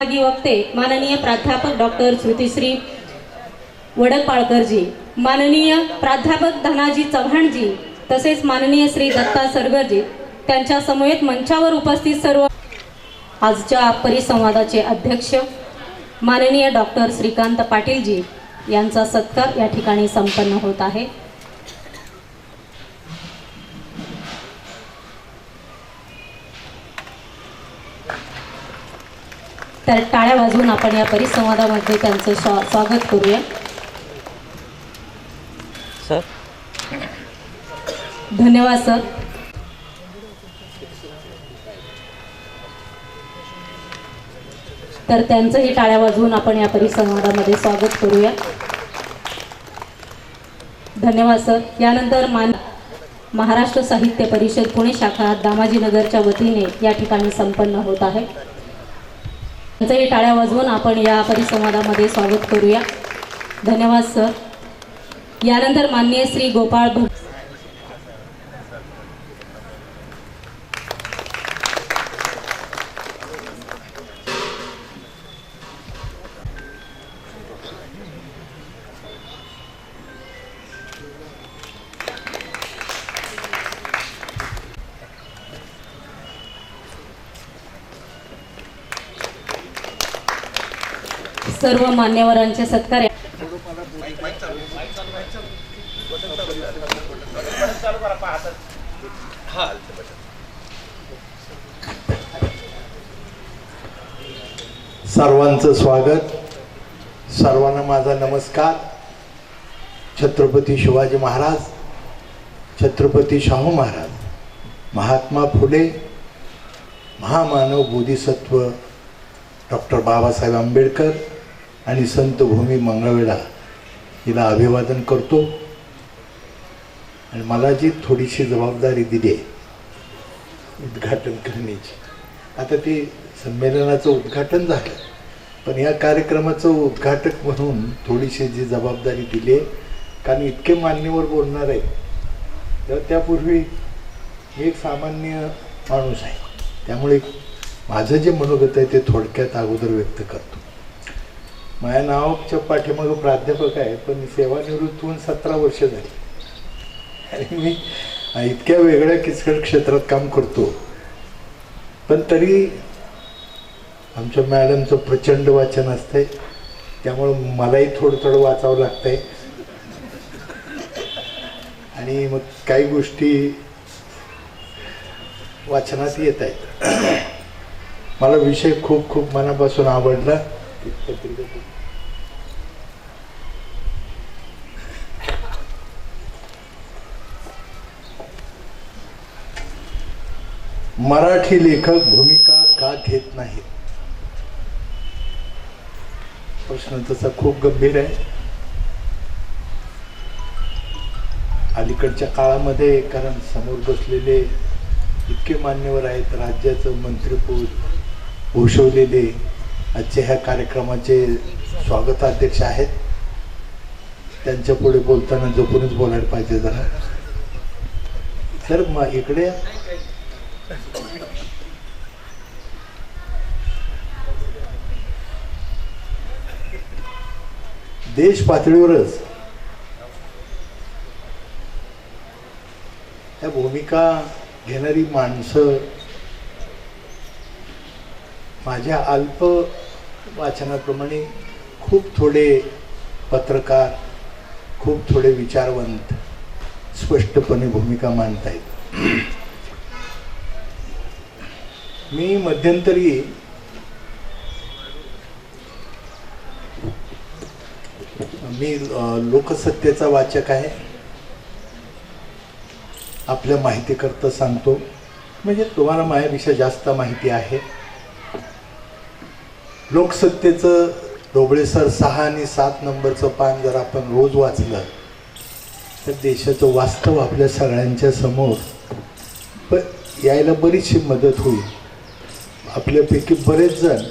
वक्ते माननीय प्राध्यापक डॉक्टर श्रुतिश्री वडकपाळकरजी, माननीय प्राध्यापक धनाजी चव्हाणजी तसेच माननीय श्री दत्ता सरगरजी, त्यांच्या समवेत मंचावर उपस्थित सर्व आजच्या परिसंवादाचे अध्यक्ष माननीय डॉक्टर श्रीकांत पाटीलजी यांचा सत्कार या ठिकाणी संपन्न होत आहे। तर टाळ्या वाजवून आपण या परिसंवादामध्ये त्यांचे स्वागत करूया। सर, धन्यवाद सर। तर त्यांचंही टाळ्या वाजवून आपण या परिसंवादामध्ये स्वागत करूया। धन्यवाद सर। यानंतर महाराष्ट्र साहित्य परिषद पुणे शाखा दामाजीनगरच्या वतीने या ठिकाणी संपन्न होत आहे। त्यांचंही टाळ्या वाजवून आपण या परिसंवादामध्ये स्वागत करूया। धन्यवाद सर। यानंतर माननीय श्री गोपाळ सर्व मान्यवरांचे सत्कार। सर्वांचं स्वागत, सर्वांना माझा नमस्कार। छत्रपती शिवाजी महाराज, छत्रपती शाहू महाराज, महात्मा फुले, महामानव बोधिसत्व डॉक्टर बाबासाहेब आंबेडकर आणि संत भूमी मंगळवेढा हिला अभिवादन करतो। आणि मला जी थोडीशी जबाबदारी दिली आहे उद्घाटन करण्याची, आता ते संमेलनाचं उद्घाटन झालं, पण या कार्यक्रमाचं उद्घाटक म्हणून थोडीशी जी जबाबदारी दिली आहे, कारण इतके मान्यवर बोलणार आहे, तर त्यापूर्वी मी एक सामान्य माणूस आहे, त्यामुळे माझं जे मनोगत आहे ते थोडक्यात अगोदर व्यक्त करतो। माझ्या नावाच्या पाठीमागं प्राध्यापक आहे, पण सेवानिवृत्त होऊन 17 वर्ष झाली आणि मी इतक्या वेगळ्या किचकट क्षेत्रात काम करतो, पण तरी आमच्या मॅडमचं प्रचंड वाचन असतंय, त्यामुळं मलाही थोडं थोडं वाचावं लागतंय आणि मग काही गोष्टी वाचनात येत आहेत। मला विषय खूप खूप मनापासून आवडला। मराठी लेखक भूमिका का घेत नाहीत? प्रश्न तसा खूप गंभीर आहे। अलीकडच्या काळामध्ये, कारण समोर बसलेले इतके मान्यवर आहेत, राज्याचं मंत्रिपद भूषवलेले आजच्या ह्या कार्यक्रमाचे स्वागताध्यक्ष आहेत, त्यांच्या पुढे बोलताना जपूनच बोलायला पाहिजे जरा। तर मग इकडे देश पातळीवरच या भूमिका घेणारी माणसं माझ्या अल्प वाचनाप्रमाणे खूप थोडे पत्रकार, खूप थोडे विचारवंत स्पष्टपणे भूमिका मांडतायत। मी मध्यंतरी मी लोकसत्तेचा वाचक आहे, आपल्या माहितीकरता सांगतो, म्हणजे तुम्हाला माझ्यापेक्षा जास्त माहिती आहे। लोकसत्तेचं ढोबळे सर 6 आणि 7 नंबरचं पान जर आपण रोज वाचलं तर देशाचं वास्तव आपल्या सगळ्यांच्या समोर यायला बरीचशी मदत होईल। आपल्यापैकी बरेच जण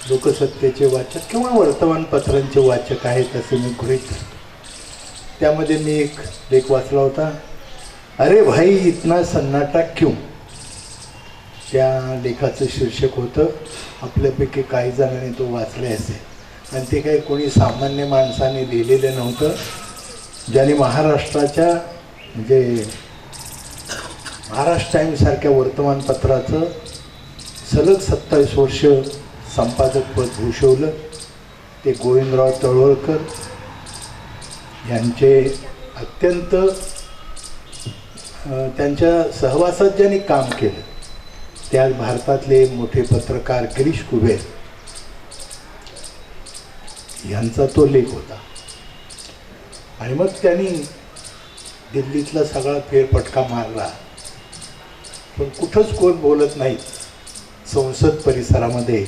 लोकसत्तेचे वाचक किंवा वर्तमानपत्रांचे वाचक आहेत असे मी गृहीत धरतो। त्यामध्ये मी एक लेख वाचला होता, अरे भाई इतना सन्नाटा क्यों। त्या लेखाचं शीर्षक होतं, आपल्यापैकी काही जणांनी तो वाचले असेल, आणि ते काही कोणी सामान्य माणसाने लिहिलेलं नव्हतं. ज्याने महाराष्ट्राच्या म्हणजे महाराष्ट्र टाईमसारख्या वर्तमानपत्राचं सलग 27 वर्ष संपादकपद भूषवलं, ते गोविंदराव तळवलकर यांचे अत्यंत त्यांच्या सहवासात ज्यांनी काम केलं त्या भारतातले मोठे पत्रकार गिरीश कुबेर यांचा तो लेख होता. आणि मग त्यांनी दिल्लीतला सगळा फेरफटका मारला, पण कुठंच कोण बोलत नाही. संसद परिसरामध्ये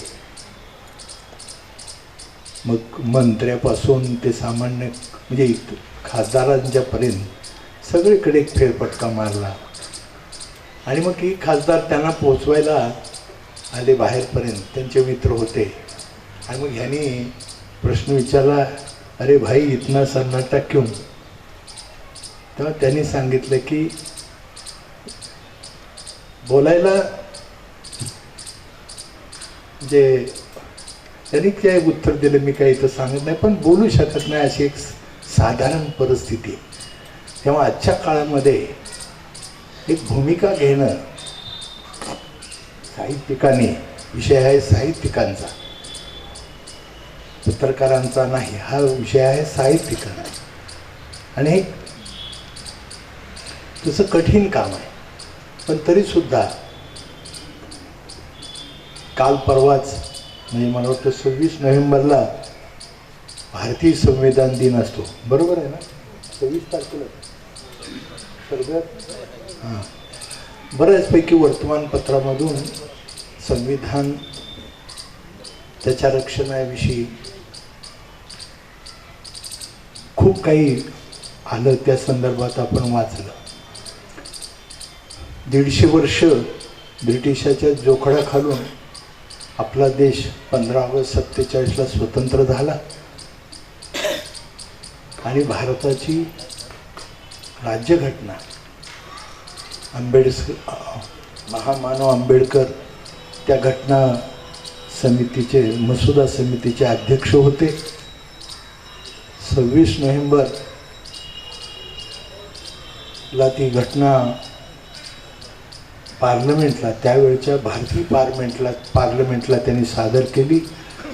मग मंत्र्यापासून ते सामान्य म्हणजे खासदारांच्यापर्यंत सगळीकडे एक फेरफटका मारला. आणि मग ही खासदार त्यांना पोचवायला आले बाहेरपर्यंत, त्यांचे मित्र होते. आणि मग ह्यांनी प्रश्न विचारला, अरे भाई इतना सन्नाटा क्यों? तेव्हा त्यांनी सांगितलं की बोलायला म्हणजे त्यांनी काय उत्तर दिलं मी काही इथं सांगत नाही, पण बोलू शकत नाही अशी एक साधारण परिस्थिती. तेव्हा आजच्या काळामध्ये एक भूमिका घेणं साहित्यिकाने, विषय आहे साहित्यिकांचा, पत्रकारांचा नाही, हा विषय आहे साहित्यिकांचा. आणि हे तसं कठीण काम आहे. पण तरीसुद्धा काल परवाच म्हणजे मला वाटतं 26 नोव्हेंबरला भारतीय संविधान दिन असतो, बरोबर आहे ना? 26 तारखेला सगळ्यात हां बऱ्याचपैकी वर्तमानपत्रामधून संविधान, त्याच्या रक्षणाविषयी खूप काही आलं. त्या संदर्भात आपण वाचलं. 150 वर्ष ब्रिटिशाच्या जोखडाखालून आपला देश 15 ऑगस्ट 47ला स्वतंत्र झाला. आणि भारताची राज्यघटना महामानव आंबेडकर त्या घटना समितीचे, मसुदा समितीचे अध्यक्ष होते. 26 नोव्हेंबरला ती घटना पार्लमेंटला, त्यावेळच्या भारतीय पार्लमेंटला त्यांनी सादर केली.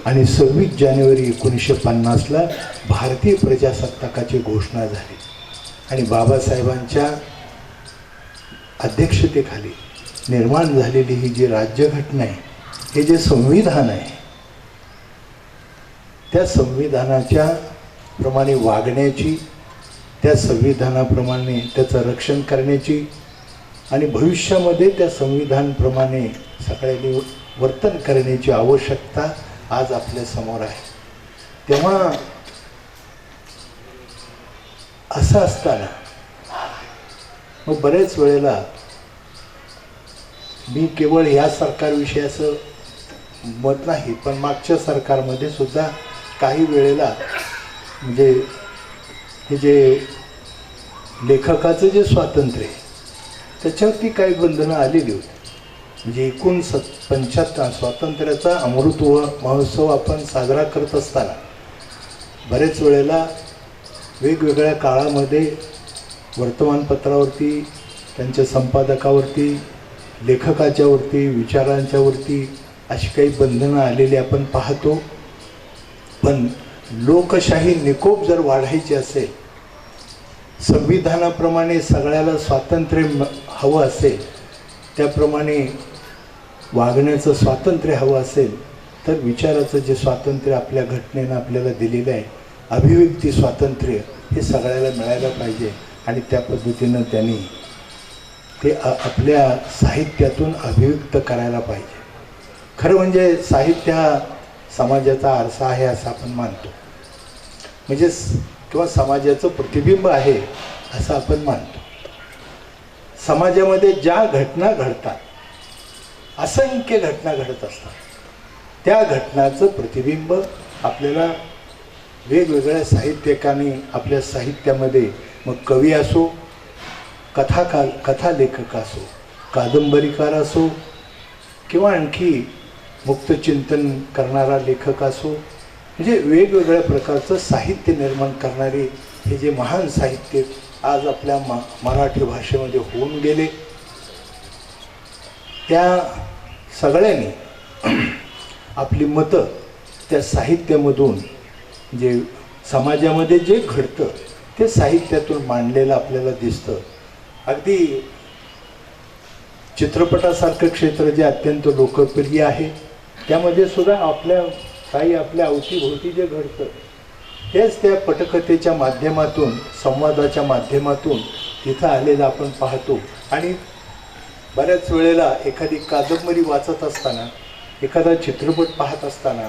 आणि 26 जानेवारी 1950ला भारतीय प्रजासत्ताकाची घोषणा झाली. आणि बाबासाहेबांच्या अध्यक्षतेखाली निर्माण झालेली ही जी राज्यघटना आहे, हे जे संविधान आहे, त्या संविधानाच्या प्रमाणे वागण्याची, त्या संविधानाप्रमाणे त्याचं रक्षण करण्याची आणि भविष्यामध्ये त्या संविधानाप्रमाणे सगळ्यांनी वर्तन करण्याची आवश्यकता आज आपल्या समोर आहे. तेव्हा असं असताना मग बरेच वेळेला मी केवळ या सरकारविषयी असं मत नाही, पण मागच्या सरकारमध्ये सुद्धा काही वेळेला म्हणजे हे जे लेखकाचं जे स्वातंत्र्य आहे त्याच्यावरती काही बंधनं आलेली होती. म्हणजे एकूण 75 स्वातंत्र्याचा अमृत महोत्सव आपण साजरा करत असताना बरेच वेळेला वेगवेगळ्या काळामध्ये वर्तमानपत्रावरती, त्यांच्या संपादकावरती, लेखकाच्यावरती, विचारांच्यावरती अशी काही बंधनं आलेली आपण पाहतो. पण लोकशाही निकोप जर वाढायची असेल, संविधानाप्रमाणे सगळ्याला स्वातंत्र्य हवं असेल, त्याप्रमाणे वागण्याचं स्वातंत्र्य हवं असेल, तर विचाराचं जे स्वातंत्र्य आपल्या घटनेनं आपल्याला दिलेलं आहे, अभिव्यक्ती स्वातंत्र्य, हे सगळ्याला मिळायला पाहिजे. आणि त्या पद्धतीनं त्यांनी ते आपल्या साहित्यातून अभिव्यक्त करायला पाहिजे. खरं म्हणजे साहित्य हा समाजाचा आरसा आहे असं आपण मानतो, म्हणजे किंवा समाजाचं प्रतिबिंब आहे असं आपण मानतो. समाजामध्ये ज्या घटना घडतात, असंख्य घटना घडत असतात, त्या घटनाचं प्रतिबिंब आपल्याला वेगवेगळ्या साहित्यिकांनी आपल्या साहित्यामध्ये, मग कवी असो, कथा लेखक असो, कादंबरीकार असो, किंवा आणखी मुक्तचिंतन करणारा लेखक असो, म्हणजे वेगवेगळ्या प्रकारचं साहित्य निर्माण करणारे हे जे महान साहित्य आज आपल्या मराठी भाषेमध्ये होऊन गेले, त्या सगळ्यांनी आपली मतं त्या साहित्यामधून, जे समाजामध्ये जे घडतं ते साहित्यातून मांडलेलं आपल्याला दिसतं. अगदी चित्रपटासारखं क्षेत्र जे अत्यंत लोकप्रिय आहे त्यामध्ये सुद्धा आपल्या अवतीभोवती जे घडतं तेच त्या पटकथेच्या माध्यमातून, संवादाच्या माध्यमातून तिथं आलेलं आपण पाहतो. आणि बऱ्याच वेळेला एखादी कादंबरी वाचत असताना, एखादा चित्रपट पाहत असताना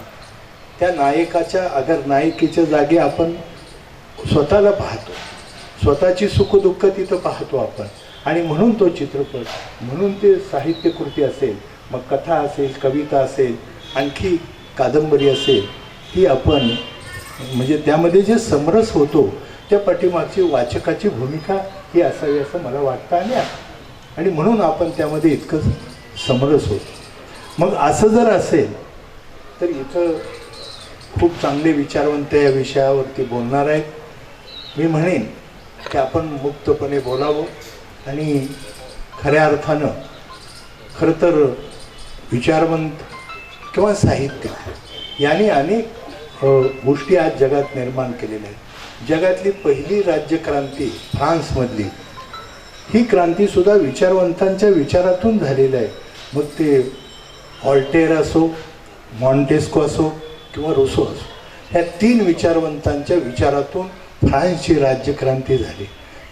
त्या नायकाच्या अगर नायिकेच्या जागी आपण स्वतःला पाहतो, स्वतःची सुखदुःख तिथं पाहतो आपण. आणि म्हणून तो चित्रपट, म्हणून ते साहित्यकृती असेल, मग कथा असेल, कविता असेल, आणखी कादंबरी असेल, ती आपण म्हणजे त्यामध्ये जे समरस होतो त्या पाठीमागची वाचकाची भूमिका ही असावी असं मला वाटतं. आणि म्हणून आपण त्यामध्ये इतकं समरस होतो. मग असं जर असेल तर इथं खूप चांगले विचारवंत या विषयावरती बोलणार आहेत. मी म्हणेन की आपण मुक्तपणे बोलावं आणि खऱ्या अर्थानं खरं तर विचारवंत किंवा साहित्य यांनी अनेक गोष्टी आज जगात निर्माण केलेल्या आहेत. जगातली पहिली राज्यक्रांती फ्रान्समधली, ही क्रांतीसुद्धा विचारवंतांच्या विचारातून झालेलं आहे. मग ते व्हॉल्टेर असो, मॉन्टेस्को असो किंवा रुसो असो, ह्या 3 विचारवंतांच्या विचारातून फ्रान्सची राज्यक्रांती झाली.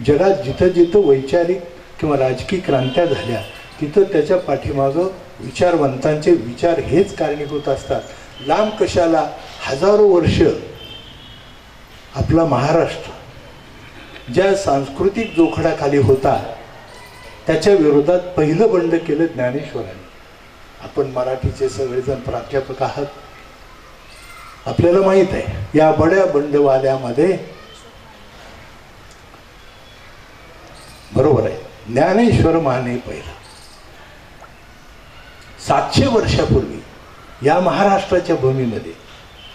जगात जिथं जिथं वैचारिक किंवा राजकीय क्रांत्या झाल्या तिथं त्याच्या पाठीमागं विचारवंतांचे विचार हेच कारणीभूत असतात. लांब कशाला, हजारो वर्ष आपला महाराष्ट्र ज्या सांस्कृतिक जोखडाखाली होता त्याच्या विरोधात पहिलं बंड केलं ज्ञानेश्वरांनी. आपण मराठीचे सगळेजण प्राध्यापक आहात, आपल्याला माहीत आहे या बड्या बंडवाल्यामध्ये बरोबर आहे ज्ञानेश्वर माने पहिला. 700 वर्षापूर्वी या महाराष्ट्राच्या भूमीमध्ये,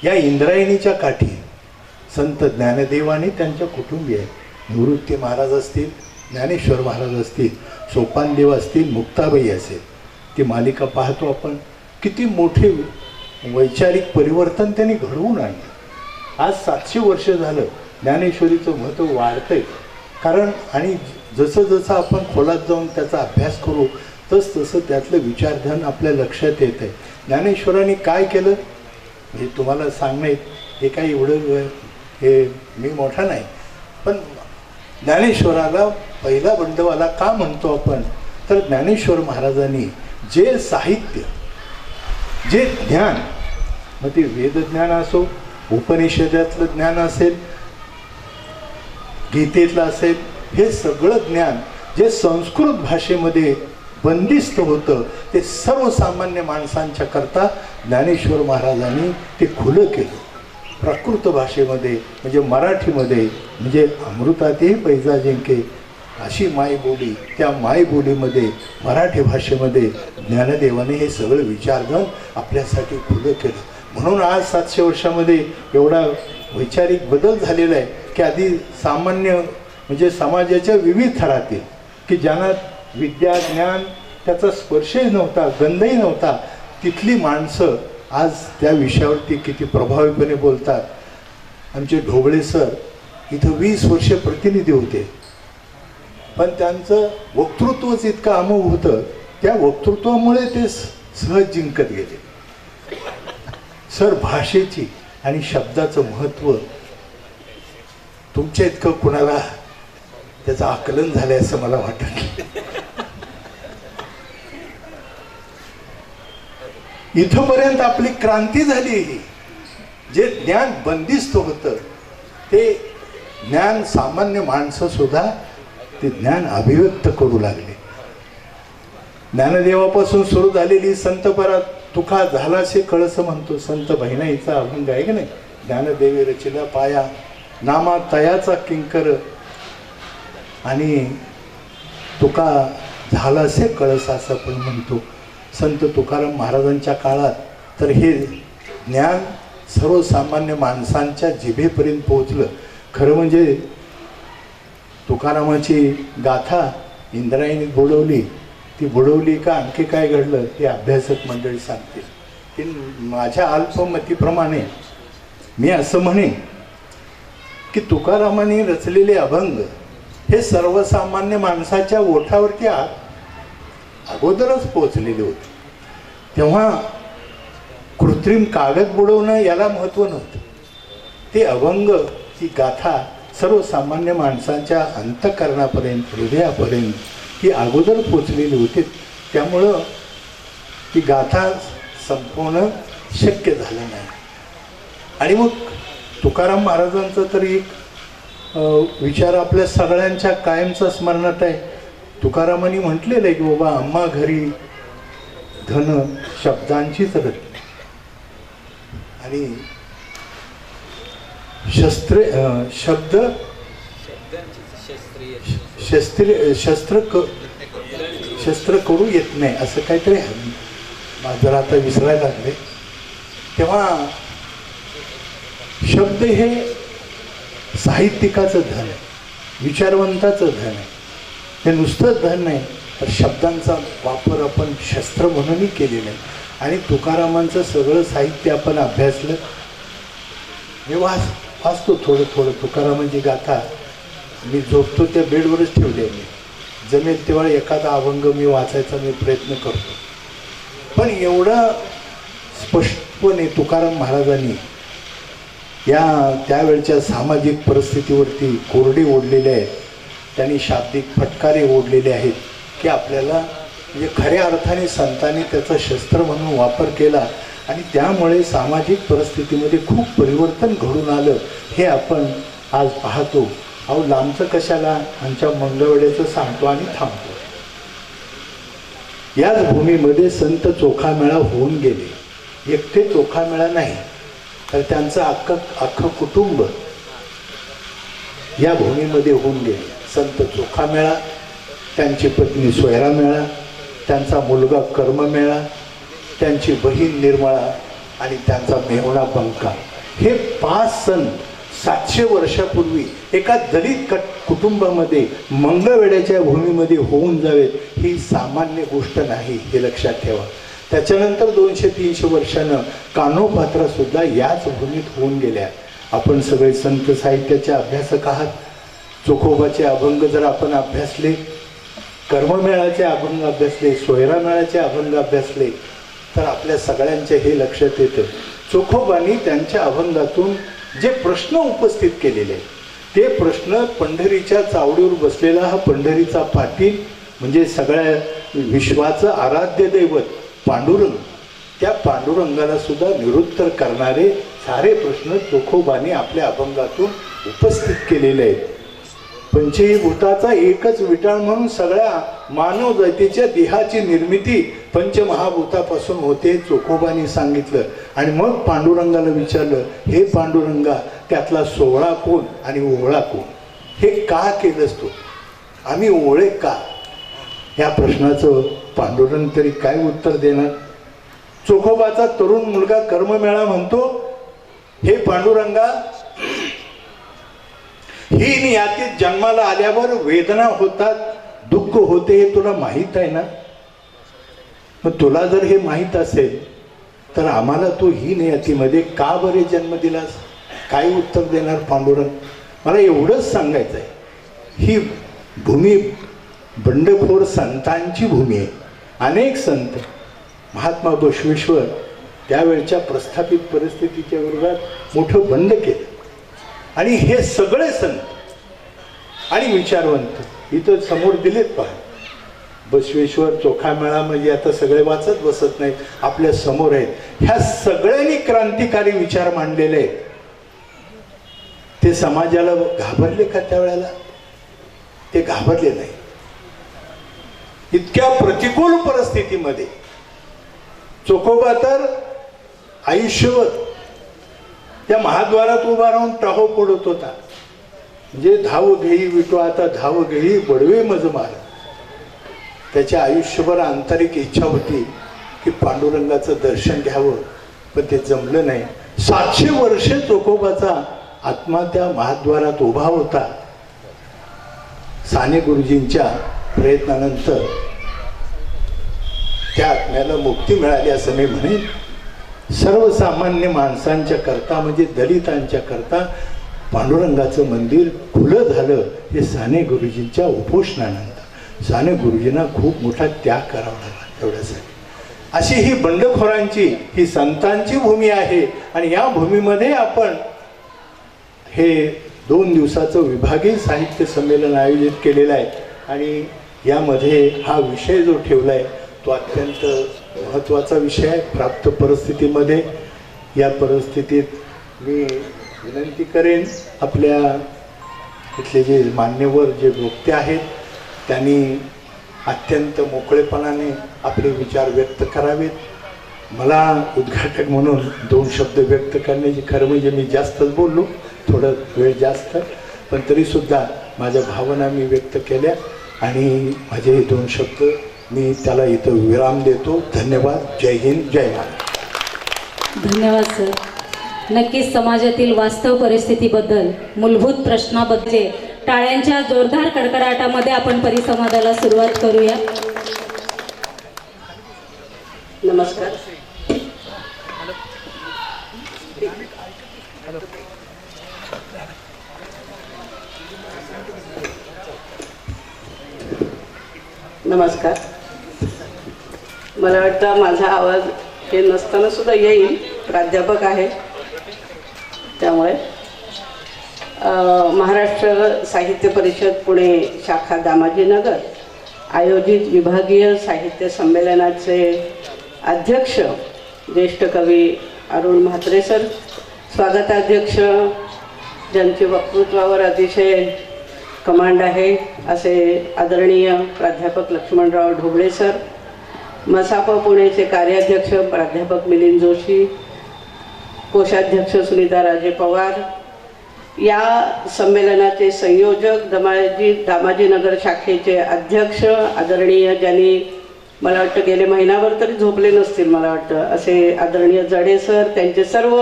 या इंद्रायणीच्या काठी संत ज्ञानदेव आणि त्यांच्या कुटुंबीय, निवृत्ती महाराज असतील, ज्ञानेश्वर महाराज असतील, सोपानदेव असतील, मुक्ताबाई असेल, ती मालिका पाहतो आपण. किती मोठे वैचारिक परिवर्तन त्यांनी घडवून आणलं. आज 700 वर्ष झालं ज्ञानेश्वरीचं महत्त्व वाढतंय. कारण आणि जसं जसं आपण खोलात जाऊन त्याचा अभ्यास करू तसं त्यातलं विचारधन आपल्या लक्षात येत आहे. ज्ञानेश्वरांनी काय केलं हे तुम्हाला सांगणे हे काही एवढं हे मी मोठा नाही, पण ज्ञानेश्वराला पहिला बंडवाला का म्हणतो आपण, तर ज्ञानेश्वर महाराजांनी जे साहित्य, जे ज्ञान, मग ते वेदज्ञान असो, उपनिषदातलं ज्ञान असेल, गीतेतलं असेल, हे सगळं ज्ञान जे संस्कृत भाषेमध्ये बंदिस्त होतं ते सर्वसामान्य माणसांच्या करता ज्ञानेश्वर महाराजांनी ते खुलं केलं. प्राकृत भाषेमध्ये म्हणजे मराठीमध्ये, म्हणजे अमृतातेही पैजा जिंके अशी मायबोली, त्या मायबोलीमध्ये मराठी भाषेमध्ये ज्ञानदेवाने हे सगळं विचारधन आपल्यासाठी खुलं केलं. म्हणून आज 700 वर्षामध्ये एवढा वैचारिक बदल झालेला आहे की आधी सामान्य म्हणजे समाजाच्या विविध थरातील की ज्यांना विद्या ज्ञान त्याचा स्पर्शही नव्हता, गंधही नव्हता, तिथली माणसं आज त्या विषयावरती किती प्रभावीपणे बोलतात. आमचे ढोबळे सर इथं 20 वर्ष प्रतिनिधी होते, पण त्यांचं वक्तृत्वच इतकं अमोघ होतं, त्या वक्तृत्वामुळे ते सहज जिंकत गेले. सर भाषेची आणि शब्दाचं महत्त्व तुमच्या इतकं कुणाला त्याचं आकलन झालंय असं मला वाटत. इथपर्यंत आपली क्रांती झाली. जे ज्ञान बंदिस्त होतं ते ज्ञान सामान्य माणसं सुद्धा ते ज्ञान अभिव्यक्त करू लागले. ज्ञानदेवापासून सुरू झालेली संतपरा तुका झालासे कळस म्हणतो संत बहिणाईचा अभंग आहे की नाही. ज्ञानदेवे रचिला पाया नामा तयाचा किंकर आणि तुका झालासे कळस असं पण म्हणतो. संत तुकाराम महाराजांच्या काळात तर हे ज्ञान सर्वसामान्य माणसांच्या जिभेपर्यंत पोहोचलं. खरं म्हणजे तुकारामाची गाथा इंद्रायणीत बुडवली, ती बुडवली का आणखी काय घडलं ते अभ्यासक मंडळी सांगतील. की माझ्या अल्पमतीप्रमाणे मी असं म्हणेन की तुकारामांनी रचलेले अभंग हे सर्वसामान्य माणसाच्या ओठावरती अगोदरच पोचलेले होते. तेव्हा कृत्रिम कागद बुडवणं याला महत्त्व नव्हतं. ते अभंग, ती गाथा सर्वसामान्य माणसांच्या अंतःकरणापर्यंत, हृदयापर्यंत ही अगोदर पोचलेली होती. त्यामुळं ती गाथा संपवणं शक्य झालं नाही. आणि मग तुकाराम महाराजांचा तरी एक विचार आपल्या सगळ्यांच्या कायमचा स्मरणात आहे. तुकारामांनी म्हटलेलं आहे की बाबा, आम्हा घरी धन शब्दांचीच रत्ने आणि शब्द शस्त्र करू येत नाही, असं काहीतरी आहे. जरा आता विसरायला लागले. तेव्हा शब्द हे साहित्यिकाचं धन आहे, विचारवंताचं धन आहे. हे नुसतंच धन नाही, तर शब्दांचा वापर आपण शस्त्र म्हणूनही केलेला आहे. आणि तुकारामांचं सगळं साहित्य आपण अभ्यासलं. मी वाचतो थोडं थोडं तुकारामांची गाथा. मी झोपतो त्या बेडवरच ठेवली आहे. मी जमेल तेव्हा एखादा अभंग मी वाचायचा मी प्रयत्न करतो. पण एवढं स्पष्टपणे तुकाराम महाराजांनी या त्यावेळच्या सामाजिक परिस्थितीवरती कोरडे ओढलेले आहेत. त्यांनी शाब्दिक फटकारे ओढलेले आहेत की आपल्याला म्हणजे खऱ्या अर्थाने संतांनी त्याचा शस्त्र म्हणून वापर केला आणि त्यामुळे सामाजिक परिस्थितीमध्ये खूप परिवर्तन घडून आलं. हे आपण आज पाहतो. अहो, लांबचं कशाला, आमच्या मंगळवेळेचं सांगतो आणि थांबतो. याच भूमीमध्ये संत चोखामेळा होऊन गेले. एकटे चोखामेळा नाही, तर त्यांचं अख्खं कुटुंब या भूमीमध्ये होऊन गेले. संत चोखामेळा, त्यांची पत्नी सोयरामेळा, त्यांचा मुलगा कर्ममेळा, त्यांची बहीण निर्मळा आणि त्यांचा मेहुणा बंका. हे 5 संत 700 वर्षापूर्वी एका दलित कुटुंबामध्ये मंगळवेढ्याच्या भूमीमध्ये होऊन जावेत ही सामान्य गोष्ट नाही, हे लक्षात ठेवा. त्याच्यानंतर 200-300 वर्षानं कानोपात्रा सुद्धा याच भूमीत होऊन गेल्या. आपण सगळे संत साहित्याचे अभ्यासक आहात. चोखोबाचे अभंग जर आपण अभ्यासले, कर्ममेळाचे अभंग अभ्यासले, सोयरामेळाचे अभंग अभ्यासले, तर आपल्या सगळ्यांचे हे लक्षात येतं. चोखोबांनी त्यांच्या अभंगातून जे प्रश्न उपस्थित केलेले आहेत, ते प्रश्न पंढरीच्या चावडीवर बसलेला हा पंढरीचा पाटील म्हणजे सगळ्या विश्वाचं आराध्य दैवत पांडुरंग, त्या पांडुरंगाला सुद्धा निरुत्तर करणारे सारे प्रश्न चोखोबांनी आपल्या अभंगातून उपस्थित केलेले आहेत. पंचही भूताचा एकच विटाळ म्हणून सगळ्या मानव जातीच्या देहाची निर्मिती पंचमहाभूतापासून होते, चोखोबांनी सांगितलं. आणि मग पांडुरंगाला विचारलं, हे पांडुरंगा, त्यातला 16 कोण आणि ओवळा कोण? हे का केलंस तू? आम्ही ओवळे का? या प्रश्नाचं पांडुरंग तरी काय उत्तर देणार? चोखोबाचा तरुण मुलगा कर्ममेळा म्हणतो, हे पांडुरंगा, ही नियतीत जन्माला आल्यावर वेदना होतात, दुःख होते, हे तुला माहीत आहे ना? मग तुला जर हे माहीत असेल तर आम्हाला तू ही नियतीमध्ये का बरे जन्म दिलास? काय उत्तर देणार पांडुरंग? मला एवढंच सांगायचं आहे, ही भूमी बंडखोर संतांची भूमी आहे. अनेक संत, महात्मा बसवेश्वर त्यावेळच्या प्रस्थापित परिस्थितीच्या विरोधात मोठं बंड केलं. आणि हे सगळे संत आणि विचारवंत इथं समोर दिलेत पहा. बसवेश्वर, चोखामेळा म्हणजे आता सगळे वाचत बसत नाहीत, आपल्या समोर आहेत. ह्या सगळ्यांनी क्रांतिकारी विचार मांडलेले आहेत. ते समाजाला घाबरले का त्यावेळेला? ते घाबरले नाही. इतक्या प्रतिकूल परिस्थितीमध्ये चोखोबा तर आयुष्यभर त्या महाद्वारात उभा राहून टाहो पडत होता. म्हणजे धाव घेई विटो आता धाव घेई बडवे मज मार. त्याच्या आयुष्यभर आंतरिक इच्छा होती की पांडुरंगाचं दर्शन घ्यावं, पण ते जमलं नाही. 700 वर्षे चोखोबाचा आत्मा त्या महाद्वारात उभा होता. साने गुरुजींच्या प्रयत्नानंतर त्या आत्म्याला मुक्ती मिळाली असं मी म्हणेन. सर्वसामान्य माणसांच्या करता म्हणजे दलितांच्या करता पांडुरंगाचं मंदिर खुलं झालं हे साने गुरुजींच्या उपोषणानंतर. साने गुरुजींना खूप मोठा त्याग करावा लागला एवढ्यासाठी. अशी ही बंडखोरांची, ही संतांची भूमी आहे. आणि या भूमीमध्ये आपण हे 2 दिवसाचं विभागीय साहित्य संमेलन आयोजित केलेलं आहे. आणि यामध्ये हा विषय जो ठेवला आहे तो अत्यंत महत्त्वाचा विषय आहे. प्राप्त परिस्थितीमध्ये, या परिस्थितीत मी विनंती करेन आपल्या इथले जे मान्यवर जे वक्ते आहेत त्यांनी अत्यंत मोकळेपणाने आपले विचार व्यक्त करावेत. मला उद्घाटक म्हणून 2 शब्द व्यक्त करण्याची, खरं म्हणजे मी जास्तच बोललो, थोडं वेळ जास्त, पण तरीसुद्धा माझ्या भावना मी व्यक्त केल्या आणि माझे हे 2 शब्द मी त्याला इथं विराम देतो. धन्यवाद. जय हिंद, जय महाराष्ट्र. धन्यवाद सर. नक्कीच समाजातील वास्तव परिस्थितीबद्दल, मूलभूत प्रश्नाबद्दल टाळ्यांच्या जोरदार कडकडाटामध्ये आपण परिसंवादाला सुरुवात करूया. नमस्कार. नमस्कार. मला वाटतं माझा आवाज हे नसताना सुद्धा येईल. प्राध्यापक आहे त्यामुळे. महाराष्ट्र साहित्य परिषद पुणे शाखा दामाजीनगर आयोजित विभागीय साहित्य संमेलनाचे अध्यक्ष ज्येष्ठ कवी अरुण म्हात्रे सर, स्वागताध्यक्ष ज्यांचे वक्तृत्वावर अतिशय कमांड आहे असे आदरणीय प्राध्यापक लक्ष्मणराव ढोबळे सर, मसाप पुणेचे कार्याध्यक्ष प्राध्यापक मिलिंद जोशी, कोषाध्यक्ष सुनीता राजे पवार, या संमेलनाचे संयोजक दामाजीनगर शाखेचे अध्यक्ष आदरणीय, ज्यांनी मला वाटतं गेले महिनाभर तरी झोपले नसतील मला वाटतं, असे आदरणीय जडे सर, त्यांचे सर्व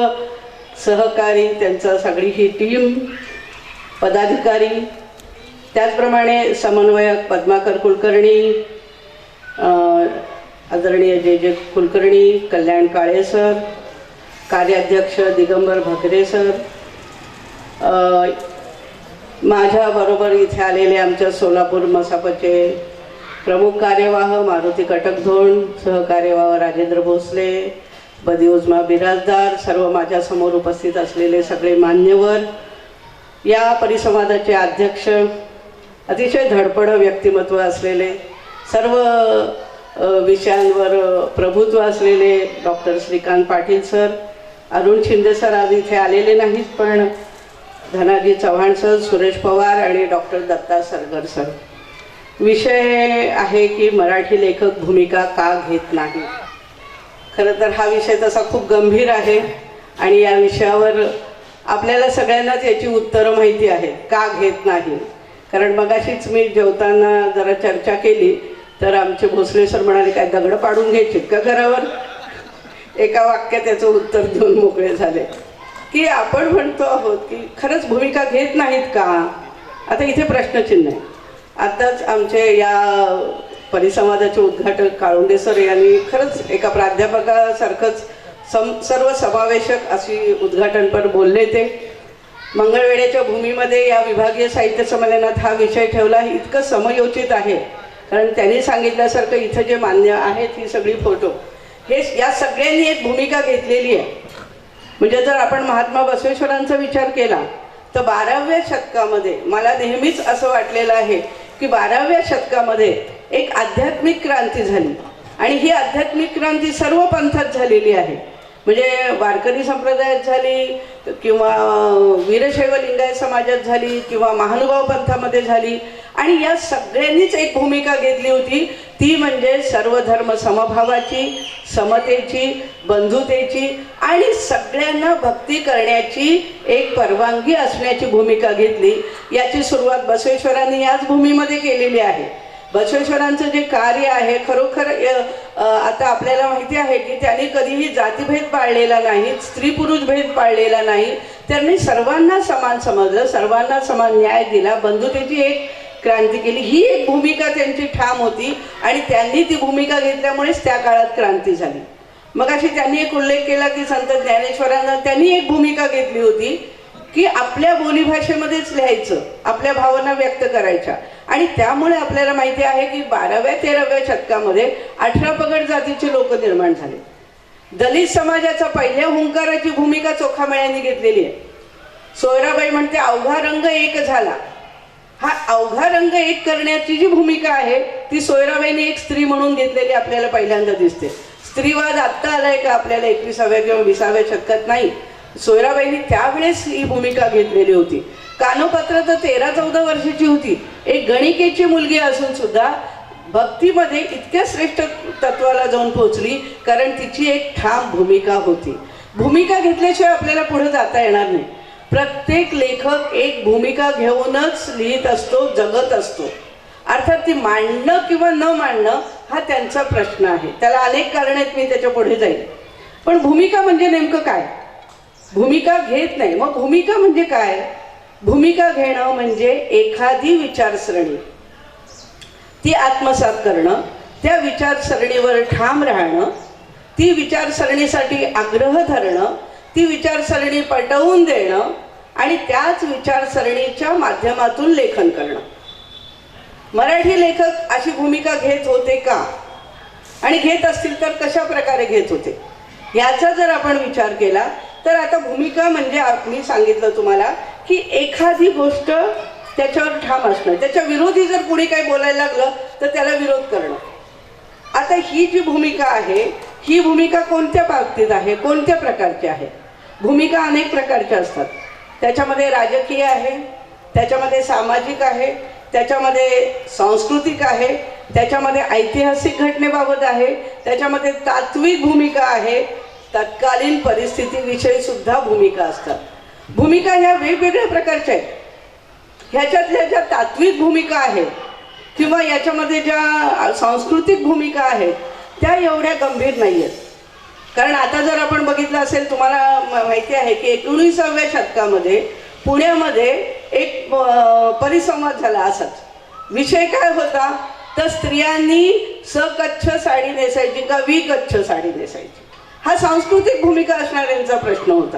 सहकारी, त्यांचा सगळी ही टीम, पदाधिकारी, त्याचप्रमाणे समन्वयक पद्माकर कुलकर्णी, आदरणीय जे कुलकर्णी, कल्याण काळे सर, कार्याध्यक्ष दिगंबर भकरे सर, माझ्याबरोबर इथे आलेले आमच्या सोलापूर मसापचे प्रमुख कार्यवाह मारुती कटकधोंड, सहकार्यवाह राजेंद्र भोसले, बदिउजमा बिराजदार, सर्व माझ्यासमोर उपस्थित असलेले सगळे मान्यवर, या परिसंवादाचे अध्यक्ष, अतिशय धडपड व्यक्तिमत्व असलेले, सर्व विषयांवर प्रभुत्व असलेले doctor Shrikant Patil sir, Arun Shinde sir आज इथे आलेले नाहीत, पण धनाजी चव्हाण सर, सुरेश पवार आणि डॉक्टर दत्ता सरगर सर. विषय आहे की मराठी लेखक भूमिका का घेत नाही. खरं तर हा विषय तसा खूप गंभीर आहे आणि या विषयावर आपल्याला सगळ्यांनाच याची उत्तरं माहिती आहेत, का घेत नाही. कारण मगाशीच मी जेवताना जरा चर्चा केली तर आमचे भोसले सर म्हणाले, काय दगडं पाडून घ्यायचे का घरावर. एका वाक्यात त्याचं उत्तर देऊन मोकळे झाले की आपण म्हणतो आहोत की खरंच भूमिका घेत नाहीत का. आता इथे प्रश्नचिन्ह आहे. आताच आमचे या परिसंवादाचे उद्घाटक काळुंडे सर यांनी खरंच एका प्राध्यापकासारखंच सर्व समावेशक अशी उद्घाटनपर बोलले. ते मंगळवेढ्याच्या भूमीमध्ये या विभागीय साहित्य संमेलनात हा विषय ठेवला हे इतकं समयोचित आहे, कारण त्यांनी सांगितल्यासारखं इथं जे मान्य आहेत ही सगळी फोटो, हे या सगळ्यांनी एक भूमिका घेतलेली आहे. म्हणजे जर आपण महात्मा बसवेश्वरांचा विचार केला तर 12व्या शतकामध्ये मला नेहमीच असं वाटलेलं आहे की 12व्या शतकामध्ये एक आध्यात्मिक क्रांती झाली आणि ही आध्यात्मिक क्रांती सर्व पंथात झालेली आहे. म्हणजे वारकरी संप्रदायात झाली किंवा वीरशैव लिंगायत समाजात झाली किंवा महानुभाव पंथामध्ये झाली आणि या सगळ्यांनीच एक भूमिका घेतली होती, ती म्हणजे सर्वधर्म समभावाची, समतेची, बंधुतेची आणि सगळ्यांना भक्ती करण्याची एक परवानगी असण्याची भूमिका घेतली. याची सुरुवात बसवेश्वरांनी याच भूमीमध्ये केलेली आहे. बसवेश्वरांचं जे कार्य आहे खरोखर आता आपल्याला माहिती आहे की त्यांनी कधीही जातीभेद पाळलेला नाही, स्त्री पुरुष भेद पाळलेला नाही. त्यांनी सर्वांना समान समजलं, सर्वांना समान न्याय दिला, बंधुतेची एक क्रांती केली. ही एक भूमिका त्यांची ठाम होती आणि त्यांनी ती भूमिका घेतल्यामुळेच त्या काळात क्रांती झाली. मग अशी त्यांनी एक उल्लेख केला की संत ज्ञानेश्वरांना त्यांनी एक भूमिका घेतली होती की आपल्या बोलीभाषेमध्येच लिहायचं, आपल्या भावना व्यक्त करायच्या. आणि त्यामुळे आपल्याला माहिती आहे की 12व्या-13व्या शतकामध्ये 18 पगड जातीचे लोक निर्माण झाले. दलित समाजाचा पहिल्या हुंकाराची भूमिका चोखामेळ्यांनी घेतलेली आहे. सोयराबाई म्हणते अवघा रंग एक झाला. हा अवघा रंग एक करण्याची जी भूमिका आहे ती सोयराबाईने एक स्त्री म्हणून घेतलेली आपल्याला पहिल्यांदा दिसते. स्त्रीवाद आत्ता आलाय का आपल्याला 21व्या किंवा 20व्या शतकात? नाही. सोयराबाईंनी त्यावेळेस ही भूमिका घेतलेली होती. कानोपात्र तर 13-14 वर्षाची होती, एक गणिकेची मुलगी असून सुद्धा भक्तीमध्ये इतक्या श्रेष्ठ तत्वाला जाऊन पोहोचली कारण तिची एक ठाम भूमिका होती. भूमिका घेतल्याशिवाय आपल्याला पुढे जाता येणार नाही. प्रत्येक लेखक एक भूमिका घेऊनच लिहित असतो, जगत असतो. अर्थात ती मांडणं किंवा न मांडणं हा त्यांचा प्रश्न आहे, त्याला अनेक कारण आहेत, मी त्याच्या पुढे जाईल. पण भूमिका म्हणजे नेमकं काय? भूमिका घेत नाही. मग भूमिका म्हणजे काय? भूमिका घेणं म्हणजे एखादी विचारसरणी ती आत्मसात करणं, त्या विचारसरणीवर ठाम राहणं, ती विचारसरणीसाठी आग्रह धरणं, ती विचारसरणी पटवून देणं आणि त्याच विचारसरणीच्या माध्यमातून लेखन करणं. मराठी लेखक अशी भूमिका घेत होते का? आणि घेत असतील तर कशा प्रकारे घेत होते याचा जर आपण विचार केला तर आता भूमिका म्हणजे मी सांगितलं तुम्हाला की एखादी गोष्ट त्याच्यावर ठाम असणं, त्याच्या विरोधी जर कुणी काही बोलायला लागलं तर त्याला विरोध करणं. आता ही जी भूमिका आहे ही भूमिका कोणत्या बाबतीत आहे, कोणत्या प्रकारची आहे? भूमिका अनेक प्रकारच्या असतात. त्याच्यामध्ये राजकीय आहे, त्याच्यामध्ये सामाजिक आहे, त्याच्यामध्ये सांस्कृतिक आहे, त्याच्यामध्ये ऐतिहासिक घटनेबाबत आहे, त्याच्यामध्ये तात्विक भूमिका आहे, तत्कालीन परिस्थितीविषयी सुद्धा भूमिका असतात. भूमिका ह्या वेगवेगळ्या प्रकारच्या आहेत. ह्याच्यातल्या ज्या तात्विक भूमिका आहेत किंवा याच्यामध्ये ज्या सांस्कृतिक भूमिका आहेत त्या एवढ्या गंभीर नाही आहेत. कारण आता जर आपण बघितलं असेल, तुम्हाला माहिती आहे की 19व्या शतकामध्ये पुण्यामध्ये एक परिसंवाद झाला असाच. विषय काय होता तर स्त्रियांनी सकच्छ साडी नेसायची का विकच्छ साडी नेसायची, हा सांस्कृतिक भूमिका असणाऱ्यांचा प्रश्न होता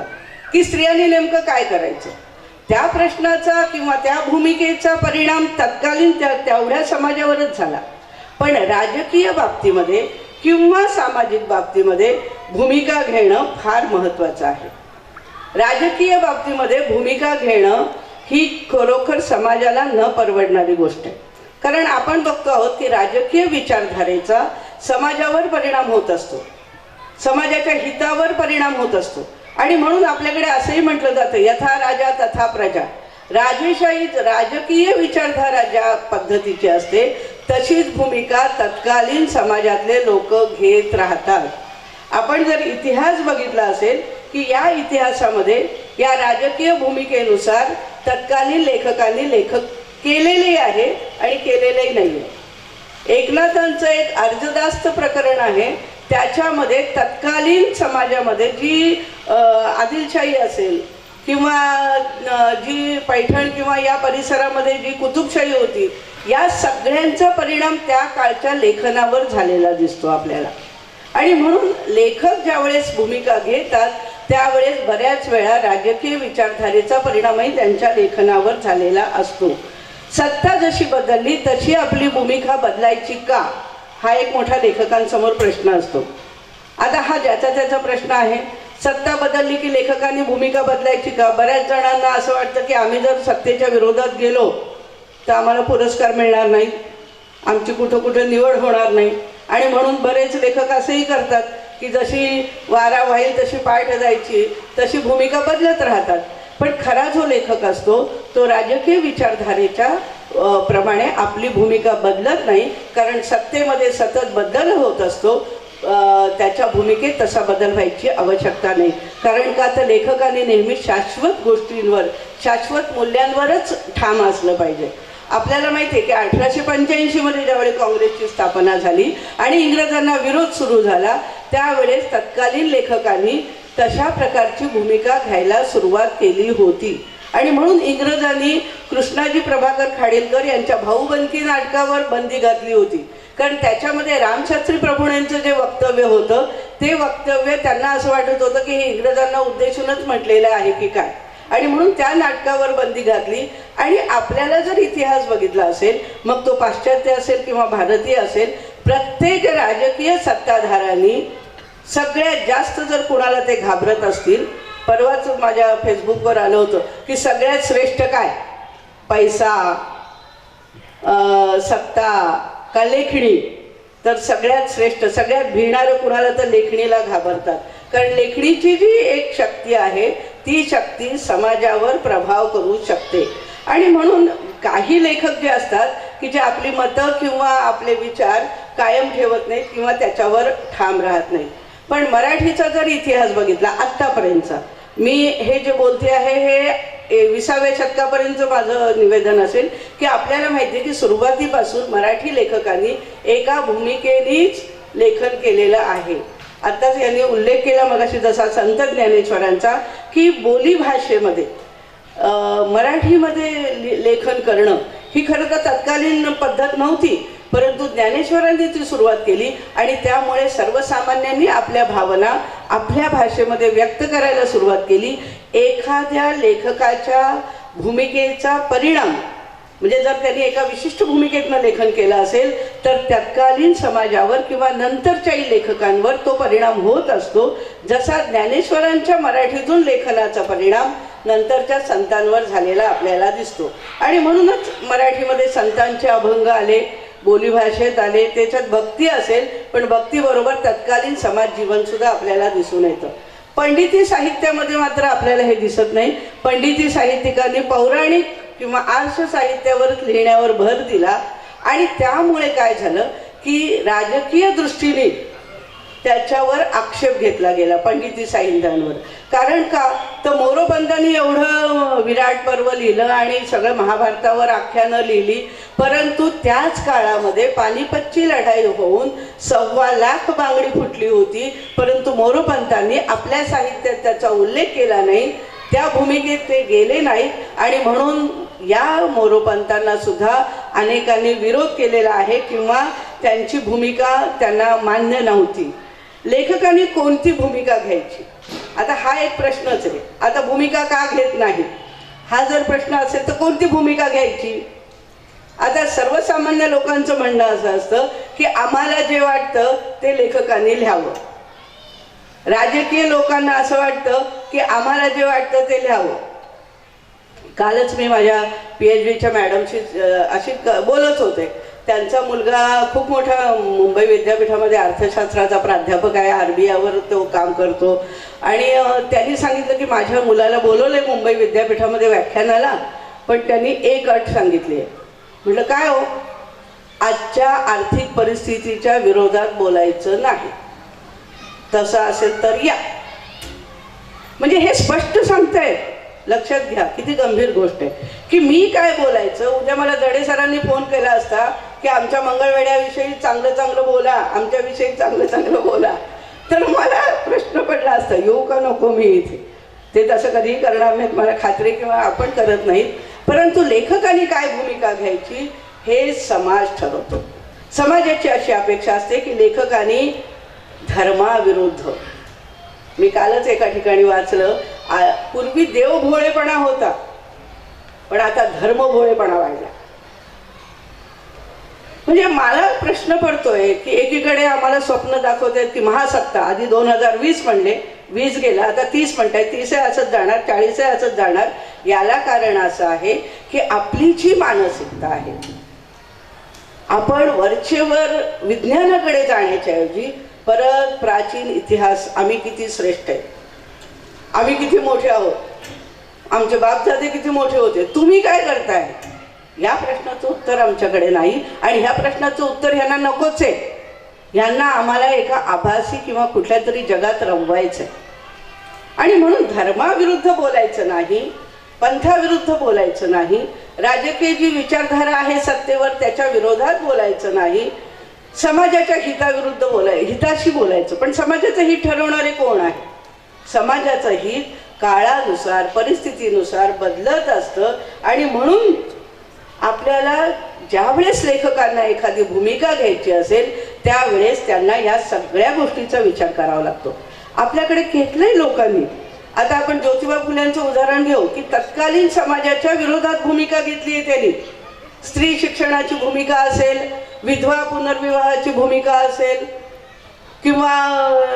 की स्त्रियांनी नेमकं काय करायचं. त्या प्रश्नाचा किंवा त्या भूमिकेचा परिणाम तत्कालीन तेवढ्या समाजावरच झाला. पण राजकीय बाबतीमध्ये किंवा सामाजिक बाबतीमध्ये भूमिका घेणं फार महत्त्वाचं आहे. राजकीय बाबतीमध्ये भूमिका घेणं ही खरोखर समाजाला न परवडणारी गोष्ट आहे. कारण आपण बघतो आहोत की राजकीय विचारधारेचा समाजावर परिणाम होत असतो, समाजाच्या हितावर परिणाम होत असतो. आणि म्हणून आपल्याकडे असंही म्हटलं जातं यथा राजा तथा प्रजा. राजेशाही राजकीय विचारधारा ज्या पद्धतीची असते तशीच भूमिका तत्कालीन समाजातले लोक घेत राहतात. आपण जर इतिहास बघितला असेल की या इतिहासामध्ये या राजकीय भूमिकेनुसार तत्कालीन लेखकांनी लेखक केलेले आहे आणि केलेलेही नाही आहे. एकनाथांचं एक अर्जदास्त प्रकरण आहे, त्याच्यामध्ये तत्कालीन समाजामध्ये जी आदिलशाही असेल किंवा जी पैठण किंवा या परिसरामध्ये जी कुतुबशाही होती या सगळ्यांचा परिणाम त्या काळच्या लेखनावर झालेला दिसतो आपल्याला. आणि म्हणून लेखक ज्यावेळेस भूमिका घेतात त्यावेळेस बऱ्याच वेळा राजकीय विचारधारेचा परिणामही त्यांच्या लेखनावर झालेला असतो. सत्ता जशी बदलली तशी आपली भूमिका बदलायची का, हा एक मोठा लेखकांसमोर प्रश्न असतो. आता हा ज्याचा त्याचा प्रश्न आहे. सत्ता बदलली की लेखकांनी भूमिका बदलायची का? बऱ्याच जणांना असं वाटतं की आम्ही जर सत्तेच्या विरोधात गेलो तर आम्हाला पुरस्कार मिळणार नाही, आमची कुठं कुठं निवड होणार नाही. आणि म्हणून बरेच लेखक असंही करतात की जशी वारा वाईल तशी पाठ जायची, तशी भूमिका बदलत राहतात. पण खरा जो लेखक असतो तो राजकीय विचारधारेच्या प्रमाणे आपली भूमिका बदलत नाही, कारण सत्तेमध्ये सतत बदल होत असतो. त्याच्या भूमिकेत तसा बदल व्हायची आवश्यकता नाही. कारण का तर लेखकाने नेहमी शाश्वत गोष्टींवर, शाश्वत मूल्यांवरच ठाम असलं पाहिजे. आपल्याला माहिती आहे की 1885 मध्ये ज्यावेळी काँग्रेसची स्थापना झाली आणि इंग्रजांना विरोध सुरू झाला, त्यावेळेस तत्कालीन लेखकांनी तशा प्रकारची भूमिका घ्यायला सुरुवात केली होती. आणि म्हणून इंग्रजांनी कृष्णाजी प्रभाकर खाडीलकर यांच्या भाऊबंदी नाटकावर बंदी घातली होती. कारण त्याच्यामध्ये रामशास्त्री प्रभूणेंचं जे वक्तव्य होतं ते वक्तव्य त्यांना असं वाटत होतं की हे इंग्रजांना उद्देशूनच म्हटलेलं आहे की काय, आणि म्हणून त्या नाटकावर बंदी घातली. आणि आपल्याला जर इतिहास बघितला असेल, मग तो पाश्चात्य असेल किंवा भारतीय असेल, प्रत्येक राजकीय सत्ताधाऱ्यांनी सगळ्यात जास्त जर कुणाला ते घाबरत असतील, परवाच माझ्या फेसबुकवर आलं होतं की सगळ्यात श्रेष्ठ काय, पैसा, सत्ता का लेखणी, तर सगळ्यात श्रेष्ठ सगळ्यात भिणारं कुणाला तर लेखणीला घाबरतात. कारण लेखणीची जी एक शक्ती आहे ती शक्ती समाजावर प्रभाव करू शकते. आणि म्हणून काही लेखक जे असतात की जे आपली मतं किंवा आपले विचार कायम ठेवत नाहीत किंवा त्याच्यावर ठाम राहत नाहीत. पण मराठीचा जर इतिहास बघितला आत्तापर्यंतचा, मी हे जे बोलते आहे हे 20व्या शतकापर्यंतचं माझं निवेदन असेल की आपल्याला माहिती आहे की सुरुवातीपासून मराठी लेखकांनी एका भूमिकेनेच लेखन केलेलं आहे. आत्ताच यांनी उल्लेख केला मगाशी जसा संत ज्ञानेश्वरांचा की बोलीभाषेमध्ये मराठीमध्ये लेखन करणं ही खरं तर तत्कालीन पद्धत नव्हती, परंतु ज्ञानेश्वरांनी ती सुरुवात केली आणि त्यामुळे सर्वसामान्यांनी आपल्या भावना आपल्या भाषेमध्ये व्यक्त करायला सुरुवात केली. एखाद्या लेखकाच्या भूमिकेचा परिणाम म्हणजे जर त्यांनी एका विशिष्ट भूमिकेतनं लेखन केलं असेल तर तत्कालीन समाजावर किंवा नंतरच्याही लेखकांवर तो परिणाम होत असतो. जसा ज्ञानेश्वरांच्या मराठीतून लेखनाचा परिणाम नंतरच्या संतांवर झालेला आपल्याला दिसतो. आणि म्हणूनच मराठीमध्ये संतांचे अभंग आले, बोलीभाषेत आले, त्याच्यात भक्ती असेल, पण भक्तीबरोबर तत्कालीन समाज जीवनसुद्धा आपल्याला दिसून येतं. पंडिती साहित्यामध्ये मात्र आपल्याला हे दिसत नाही. पंडिती साहित्यिकांनी पौराणिक किंवा आर्ष साहित्यावरच लिहिण्यावर भर दिला आणि त्यामुळे काय झालं की राजकीय दृष्टीने त्याच्यावर आक्षेप घेतला गेला पंडिती साहित्यांवर. कारण का तर मोरोपंतांनी एवढं विराट पर्व लिहिलं आणि सगळं महाभारतावर आख्यानं लिहिली, परंतु त्याच काळामध्ये पानिपतची लढाई होऊन 1.25 लाख बांगडी फुटली होती, परंतु मोरोपंतांनी आपल्या साहित्यात त्याचा उल्लेख केला नाही, त्या भूमिकेत ते गेले नाहीत आणि म्हणून या मोरोपंतांना सुद्धा अनेकांनी विरोध केलेला आहे किंवा त्यांची भूमिका त्यांना मान्य नव्हती. लेखकांनी कोणती भूमिका घ्यायची, आता हा एक प्रश्नच आहे. आता भूमिका का घेत नाही हा जर प्रश्न असेल तर कोणती भूमिका घ्यायची. आता सर्वसामान्य लोकांचं म्हणणं असं असतं की आम्हाला जे वाटतं ते लेखकांनी लिहावं. राजकीय लोकांना असं वाटतं की आम्हाला जे वाटतं ते लिहावं. कालच मी माझ्या PhDच्या मॅडमशी अशी बोलत होते. त्यांचा मुलगा खूप मोठा मुंबई विद्यापीठामध्ये अर्थशास्त्राचा प्राध्यापक आहे, RBIवर तो काम करतो. आणि त्यांनी सांगितलं की माझ्या मुलाला बोलवलंय मुंबई विद्यापीठामध्ये व्याख्यानाला, पण त्यांनी एक अट सांगितली आहे. म्हटलं काय हो, आजच्या आर्थिक परिस्थितीच्या विरोधात बोलायचं नाही, तसं असेल तर या. म्हणजे हे स्पष्ट सांगताय. लक्षात घ्या किती गंभीर गोष्ट आहे की मी काय बोलायचं. उद्या मला दडे सरांनी फोन केला असता की आमच्या मंगळवेढ्याविषयी चांगलं चांगलं बोला, आमच्याविषयी चांगलं चांगलं बोला, तर मला प्रश्न पडला असता येऊ का नको मी इथे. ते तसं कधीही करणार नाहीत, मला खात्री किंवा आपण करत नाहीत. परंतु लेखकांनी काय भूमिका घ्यायची हे समाज ठरवतो. समाजाची अशी अपेक्षा असते की लेखकांनी धर्माविरुद्ध, मी कालच एका ठिकाणी वाचलं, पूर्वी देव भोळेपणा होता पण आता धर्म भोळेपणा वाढला. म्हणजे मला प्रश्न पडतोय की एकीकडे आम्हाला स्वप्न दाखवतात की महासत्ता, आधी 2020 म्हणले, 20 गेला, आता 30 म्हणताय, 30 असंच जाणार, 40 असंच जाणार. याला कारण असं आहे की आपली जी मानसिकता आहे, आपण वरचेवर विज्ञानाकडे जाण्याच्या ऐवजी परत प्राचीन इतिहास, आम्ही किती श्रेष्ठ आहे, आम्ही किती मोठे आहोत, आमचे बापदादे किती मोठे होते, तुम्ही काय करताय, या प्रश्नाचं उत्तर आमच्याकडे नाही. आणि ह्या प्रश्नाचं उत्तर ह्यांना नकोच आहे. ह्यांना आम्हाला एका आभासी किंवा कुठल्या तरी जगात रमवायचं आहे. आणि म्हणून धर्माविरुद्ध बोलायचं नाही, पंथाविरुद्ध बोलायचं नाही, राजकीय जी विचारधारा आहे सत्तेवर त्याच्या विरोधात बोलायचं नाही, समाजाच्या हिताविरुद्ध हिताशी बोलायचं. पण समाजाचं हित ठरवणारे कोण आहे? समाजाचं हित काळानुसार परिस्थितीनुसार बदलत असतं. आणि म्हणून आपल्याला ज्यावेळेस लेखकांना एखादी भूमिका घ्यायची असेल त्यावेळेस त्यांना या सगळ्या गोष्टीचा विचार करावा लागतो. आपल्याकडे घेतलंय लोकांनी. आता आपण ज्योतिबा फुल्यांचं उदाहरण घेऊ की तत्कालीन समाजाच्या विरोधात भूमिका घेतली आहे त्यांनी. स्त्री शिक्षणाची भूमिका असेल, विधवा पुनर्विवाहाची भूमिका असेल, किंवा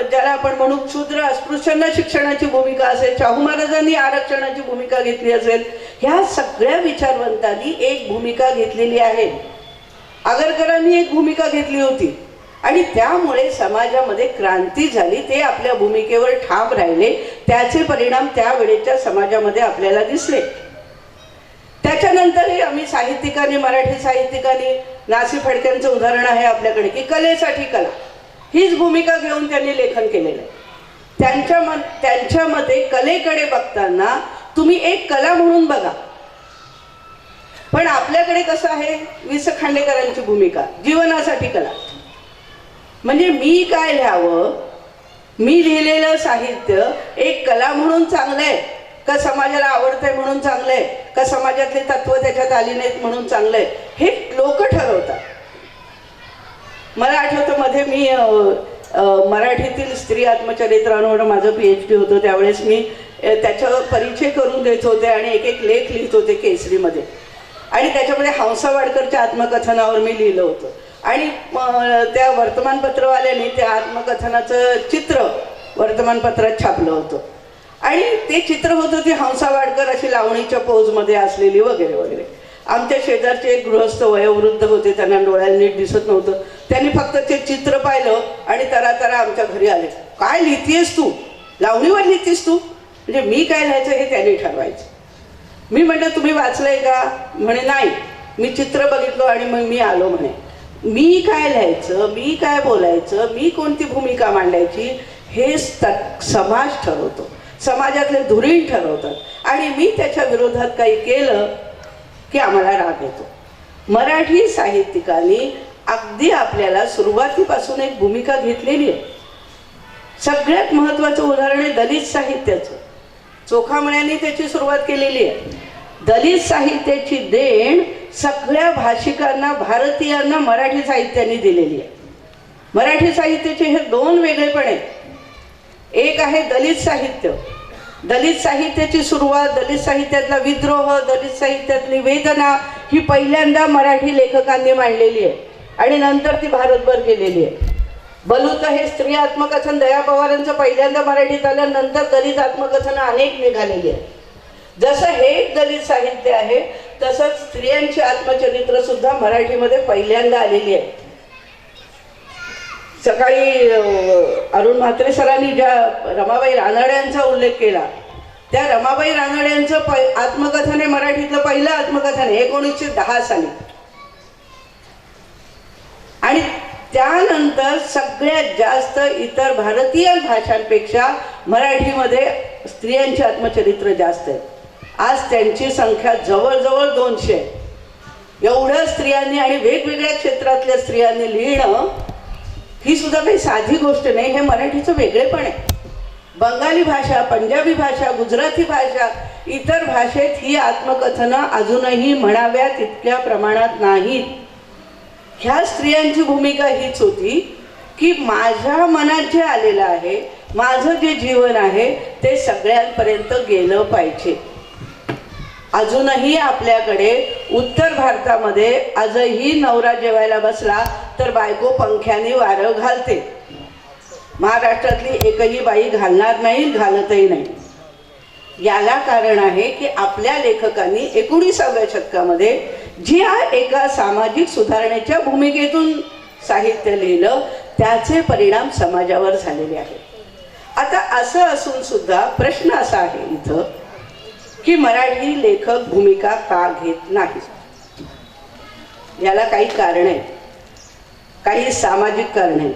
ज्याला आपण म्हणू शूद्र अस्पृश्यांना शिक्षणाची भूमिका असेल, शाहू महाराजांनी आरक्षणाची भूमिका घेतली असेल. ह्या सगळ्या विचारवंतांनी एक भूमिका घेतलेली आहे. आगरकरांनी एक भूमिका घेतली होती आणि त्यामुळे समाजामध्ये क्रांती झाली. ते आपल्या भूमिकेवर ठाम राहिले. त्याचे परिणाम त्यावेळेच्या समाजामध्ये आपल्याला दिसले. त्याच्यानंतरही आम्ही साहित्यिकांनी, मराठी साहित्यिकांनी, नासी फडक्यांचं उदाहरण आहे आपल्याकडे की कलेसाठी कला हीच भूमिका घेऊन त्यांनी लेखन केलेलं आहे. त्यांच्या मते कलेकडे बघताना तुम्ही एक कला म्हणून बघा. पण आपल्याकडे कसं आहे, वि स खांडेकरांची भूमिका जीवनासाठी कला. म्हणजे मी काय लिहावं, मी लिहिलेलं साहित्य एक कला म्हणून चांगलं आहे का समाजाला आवडतंय म्हणून चांगलं आहे का समाजातले तत्व त्याच्यात आली नाहीत म्हणून चांगलं आहे, हे लोक ठरवतात. मला आठवतं मध्ये मी मराठीतील स्त्री आत्मचरित्रांवर माझं PhD होतं. त्यावेळेस मी त्याच्यावर परिचय करून देत होते आणि एक एक लेख लिहित होते केसरीमध्ये. आणि त्याच्यामध्ये हंसा वाडकरच्या आत्मकथनावर मी लिहिलं होतं. आणि त्या वर्तमानपत्रवाल्याने त्या आत्मकथनाचं चित्र वर्तमानपत्रात छापलं होतं. आणि ते चित्र होतं ती हंसा वाडकर अशी लावणीच्या पोजमध्ये असलेली वगैरे वगैरे. आमच्या शेजारचे एक गृहस्थ वयोवृद्ध होते, त्यांना डोळ्याला नीट दिसत नव्हतं. त्यांनी फक्त ते चित्र पाहिलं आणि तरा आमच्या घरी आले. काय लिहितेस तू, लावणीवर लिहितेस तू? म्हणजे मी काय लिहायचं हे त्यांनी ठरवायचं. मी म्हटलं तुम्ही वाचलंय का? म्हणे नाही, मी चित्र बघितलं आणि मग मी आलो. म्हणे मी काय लिहायचं, मी काय बोलायचं, मी कोणती भूमिका मांडायची हे समाज ठरवतो, समाजातले धुरीण ठरवतात. आणि मी त्याच्या विरोधात काही केलं की आम्हाला राग येतो. मराठी साहित्यिकांनी अगदी आपल्याला सुरुवातीपासून एक भूमिका घेतलेली आहे. सगळ्यात महत्त्वाचं उदाहरण आहे दलित साहित्याचं. चोखामण्याने त्याची सुरुवात केलेली आहे. दलित साहित्याची देण सगळ्या भाषिकांना, भारतीयांना मराठी साहित्याने दिलेली आहे. मराठी साहित्याचे हे दोन वेगळेपण आहेत. एक आहे दलित साहित्य. दलित साहित्याची सुरुवात, दलित साहित्यातला विद्रोह, दलित साहित्यातली वेदना ही पहिल्यांदा मराठी लेखकांनी मांडलेली आहे आणि नंतर ती भारतभर गेलेली आहे. बलूत हे स्त्री आत्मकथन दया पवारांचं पहिल्यांदा मराठीत आलं, नंतर दलित आत्मकथन अनेक निघालेली आहे. जसं हे एक दलित साहित्य आहे तसंच स्त्रियांची आत्मचरित्र सुद्धा मराठीमध्ये पहिल्यांदा आलेली आहे. सकाळी अरुण म्हात्रे सरांनी ज्या रमाबाई रानड्यांचा उल्लेख केला, त्या रमाबाई रानड्यांचं आत्मकथन हे मराठीतलं पहिलं आत्मकथन आहे 1910 साली. आणि त्यानंतर सगळ्यात जास्त इतर भारतीय भाषांपेक्षा मराठीमध्ये स्त्रियांची आत्मचरित्र जास्त आहेत. आज त्यांची संख्या जवळजवळ 200 आहे. एवढ्या स्त्रियांनी आणि वेगवेगळ्या क्षेत्रातल्या स्त्रियांनी लिहिणं ही सुद्धा काही साधी गोष्ट नाही. हे मराठीचं वेगळेपण आहे. बंगाली भाषा, पंजाबी भाषा, गुजराती भाषा, इतर भाषेत ही आत्मकथनं अजूनही म्हणाव्या तितक्या प्रमाणात नाहीत. ह्या स्त्रियांची भूमिका हीच होती की माझ्या मनात जे आलेलं आहे, माझं जे जीवन आहे ते सगळ्यांपर्यंत गेलं पाहिजे. अजूनही आपल्याकडे उत्तर भारतामध्ये आजही नवरा जेवायला बसला तर बायको पंख्याने वारं घालते. महाराष्ट्रातली एकही बाई घालणार नाही, घालतही नाही. याला कारण आहे की आपल्या लेखकांनी 19व्या शतकामध्ये जी एका सामाजिक सुधारणेच्या भूमिकेतून साहित्य लिहिलं त्याचे परिणाम समाजावर झालेले आहेत. आता असं असून सुद्धा प्रश्न असा आहे इथं की मराठी लेखक भूमिका का घेत नाही? याला काही कारण आहेत, काही सामाजिक कारण आहेत.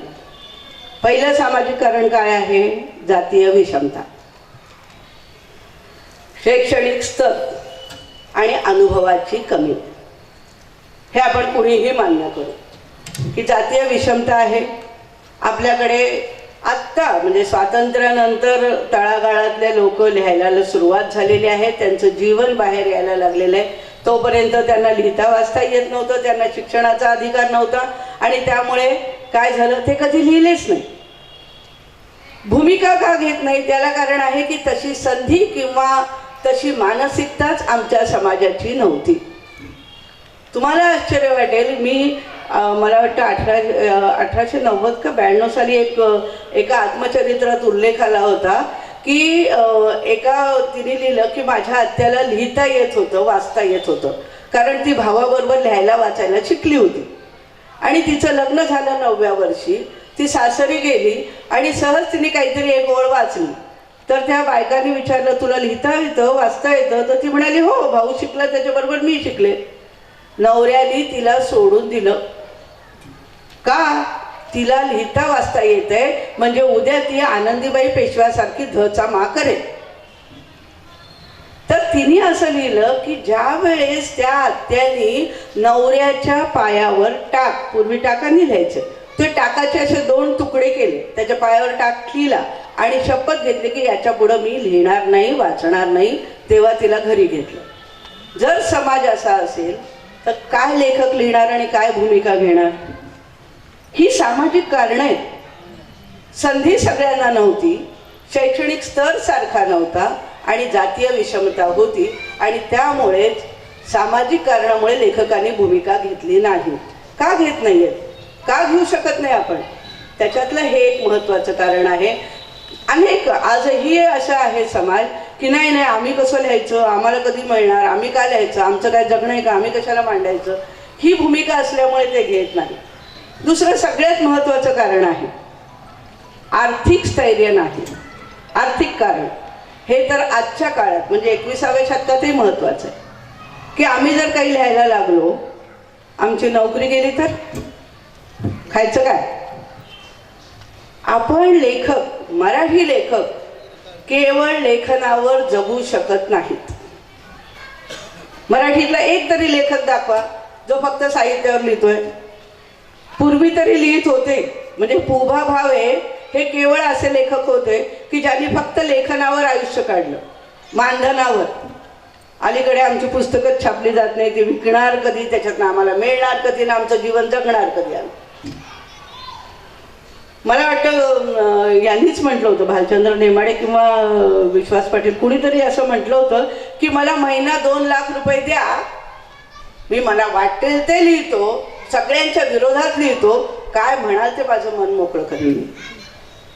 पहिलं सामाजिक कारण काय आहे? जातीय विषमता. शैक्षणिक स्तर आणि अनुभवाची कमी, हे आपण कुणीही मान्य करू की जातीय विषमता आहे आपल्याकडे. आत्ता म्हणजे स्वातंत्र्यानंतर तळागाळातले लोक लिहायला सुरुवात झालेली आहे, त्यांचं जीवन बाहेर यायला लागलेलं आहे. तोपर्यंत त्यांना लिहिता वाचता येत नव्हतं, त्यांना शिक्षणाचा अधिकार नव्हता आणि त्यामुळे काय झालं, ते कधी लिहिलेच नाही. भूमिका का घेत नाही, त्याला कारण आहे की तशी संधी किंवा तशी मानसिकताच आमच्या समाजाची नव्हती. तुम्हाला आश्चर्य वाटेल, मी मला वाटतं 1890 का 92 साली एका आत्मचरित्रात उल्लेख आला होता की तिने लिहिलं की माझ्या आत्याला लिहिता येत होतं, वाचता येत होतं, कारण ती भावाबरोबर लिहायला वाचायला शिकली होती. आणि तिचं लग्न झालं 9व्या वर्षी, ती सासरी गेली आणि सहज तिने काहीतरी एक ओळ वाचली. तर त्या बायकांनी विचारलं, तुला लिहिता येतं, वाचता येतं? तर ती म्हणाली, हो, भाऊ शिकला त्याच्याबरोबर मी शिकले. नवऱ्याने तिला सोडून दिलं. का? तिला लिहिता वाचता येतंय म्हणजे उद्या ती आनंदीबाई पेशव्यासारखी धचा मा करेल. तर तिने असं लिहिलं की ज्या वेळेस त्या आत्यानी नवऱ्याच्या पायावर टाक, पूर्वी टाकाने लिहायचं, ते टाकाचे असे 2 तुकडे केले, त्याच्या पायावर टाक लिहिला आणि शपथ घेतली की याच्या पुढं मी लिहिणार नाही, वाचणार नाही. तेव्हा तिला घरी घेतलं. जर समाज असा असेल तर काय लेखक लिहिणार आणि काय भूमिका घेणार? ही सामाजिक कारणं आहेत. संधी सगळ्यांना नव्हती, शैक्षणिक स्तर सारखा नव्हता आणि जातीय विषमता होती आणि त्यामुळेच सामाजिक कारणामुळे लेखकांनी भूमिका घेतली नाही. का घेत नाहीयेत? का घेऊ शकत नाही आपण? त्याच्यातलं हे एक महत्त्वाचं कारण आहे. अनेक आजही असं आहे समाज की नाही आम्ही कसं लिहायचं, आम्हाला कधी मिळणार, आम्ही काय लिहायचं, आमचं काय जगणं आहे का, आम्ही कशाला मांडायचं, ही भूमिका असल्यामुळे ते घेत नाही. दुसरं सगळ्यात महत्त्वाचं कारण आहे आर्थिक स्थैर्य नाही. आर्थिक कारण हे तर आजच्या काळात म्हणजे 21व्या शतकातही महत्त्वाचं आहे की आम्ही जर काही लिहायला लागलो, आमची नोकरी गेली तर खायचं काय? आपण लेखक, मराठी लेखक केवळ लेखनावर जगू शकत नाहीत. मराठीतला एक तरी लेखक दाखवा जो फक्त साहित्यावर लिहितोय. पूर्वी तरी लिहित होते, म्हणजे पुभा भावे हे केवळ असे लेखक होते की ज्यांनी फक्त लेखनावर आयुष्य काढलं, मानधनावर. अलीकडे आमची पुस्तकं छापली जात नाही, ती विकणार कधी, त्याच्यातनं आम्हाला मिळणार कधी, ना आमचं जीवन जगणार कधी. मला वाटतं यांनीच म्हटलं होतं, भालचंद्र नेमाडे किंवा विश्वास पाटील, कुणीतरी असं म्हटलं होतं की मला महिना 2 लाख रुपये द्या, मी मला वाटेल ते लिहितो, सगळ्यांच्या विरोधात लिहितो, काय म्हणाल ते माझं मन मोकळं करीन.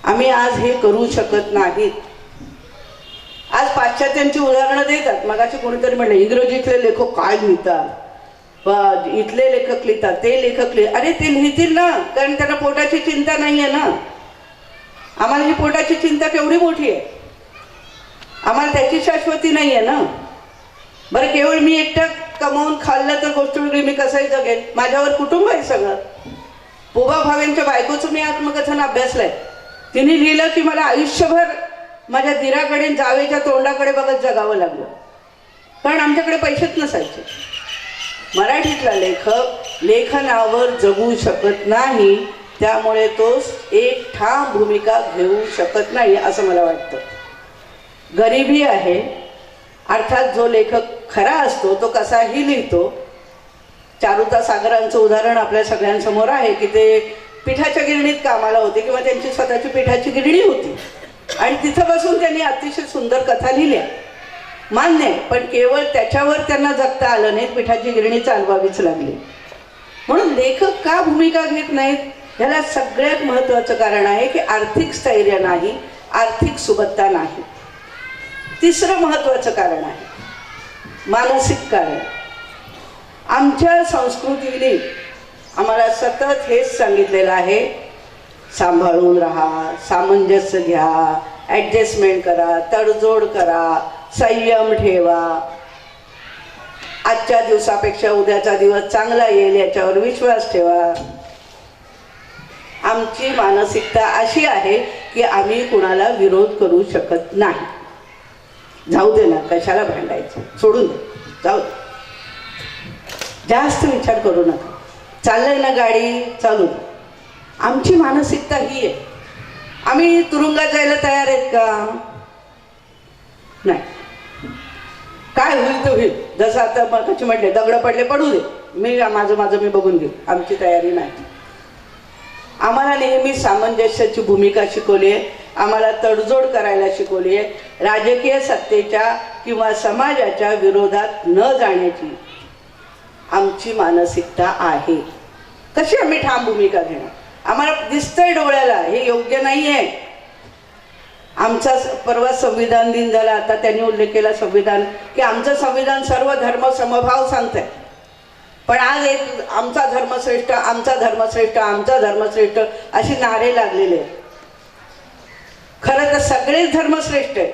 आम्ही आज हे करू शकत नाहीत. आज पाश्चात्यांची उदाहरणं देतात. मगाशी कोणीतरी म्हणलं इंग्रजीतले लेखक काय लिहितात, इथले लेखक लिहितात, ते लेखक अरे ते लिहितील ना, कारण त्यांना पोटाची चिंता नाही आहे ना. आम्हाला ही पोटाची चिंता केवढी मोठी आहे, आम्हाला त्याची शाश्वती नाही आहे ना. बरं, केवळ मी एकटं कमावून खाल्लं तर गोष्ट वेगळी, मी कसंही जगेल, माझ्यावर कुटुंब आहे सगळं. पुभा भावेंच्या बायकोचं मी आत्मकथन अभ्यासलंय. तिने लिहिलं की मला आयुष्यभर माझ्या दिराकडे जावेच्या तोंडाकडे बघत जगावं लागलं, कारण आमच्याकडे पैसेच नसायचे. मराठीतला लेखक लेखनावर जगू शकत नाही, त्यामुळे तो एक ठाम भूमिका घेऊ शकत नाही असं मला वाटतं. गरिबी आहे, अर्थात जो लेखक खरा असतो तो कसाही लिहितो. चारुता सागरांचं उदाहरण आपल्या सगळ्यांसमोर आहे की ते पिठाच्या गिरणीत कामाला होते किंवा त्यांची स्वतःची पिठाची गिरणी होती आणि तिथं बसून त्यांनी अतिशय सुंदर कथा लिहिल्या, मान्य आहे, पण केवळ त्याच्यावर त्यांना जगता आलं नाही, पिठाची गिरणी चालवावीच लागली. म्हणून लेखक का भूमिका घेत नाहीत, ह्याला सगळ्यात महत्त्वाचं कारण आहे की आर्थिक स्थैर्य नाही, आर्थिक सुबत्ता नाही. तिसरं महत्त्वाचं कारण आहे मानसिक कारण. आमच्या संस्कृतीने आम्हाला सतत हेच सांगितलेलं आहे, सांभाळून राहा, सामंजस्य घ्या, ॲडजस्टमेंट करा, तडजोड करा, संयम ठेवा, आजच्या दिवसापेक्षा उद्याचा दिवस चांगला येईल याच्यावर विश्वास ठेवा. आमची मानसिकता अशी आहे की आम्ही कुणाला विरोध करू शकत नाही. जाऊ दे ना, कशाला भांडायचं, सोडून दे, जाऊ दे, जास्त विचार करू नका, चाललंय ना गाडी, चालू दे. आमची मानसिकता ही आहे. आम्ही तुरुंगात जायला तयार आहेत का? नाही. काय होईल तर होईल, जसं आता मगाशी म्हटले दगड पडले पडू दे, माझं मी बघून घेऊ. आमची तयारी नाही. आम्हाला नेहमी सामंजस्याची भूमिका शिकवली आहे, आम्हाला तडजोड करायला शिकवली आहे, राजकीय सत्तेच्या किंवा समाजाच्या विरोधात न जाण्याची आमची मानसिकता आहे. कशी आम्ही ठाम भूमिका घेणार? आम्हाला दिसतंय डोळ्याला हे योग्य नाही आहे. आमचा परवा संविधान दिन झाला, आता त्यांनी उल्लेख केला संविधान, की आमचं संविधान सर्व धर्म समभाव सांगतंय. पण आज एक आमचा धर्मश्रेष्ठ, आमचा धर्मश्रेष्ठ, आमचा धर्मश्रेष्ठ अशी नारे लागलेले आहेत. खरं तर सगळेच धर्मश्रेष्ठ आहेत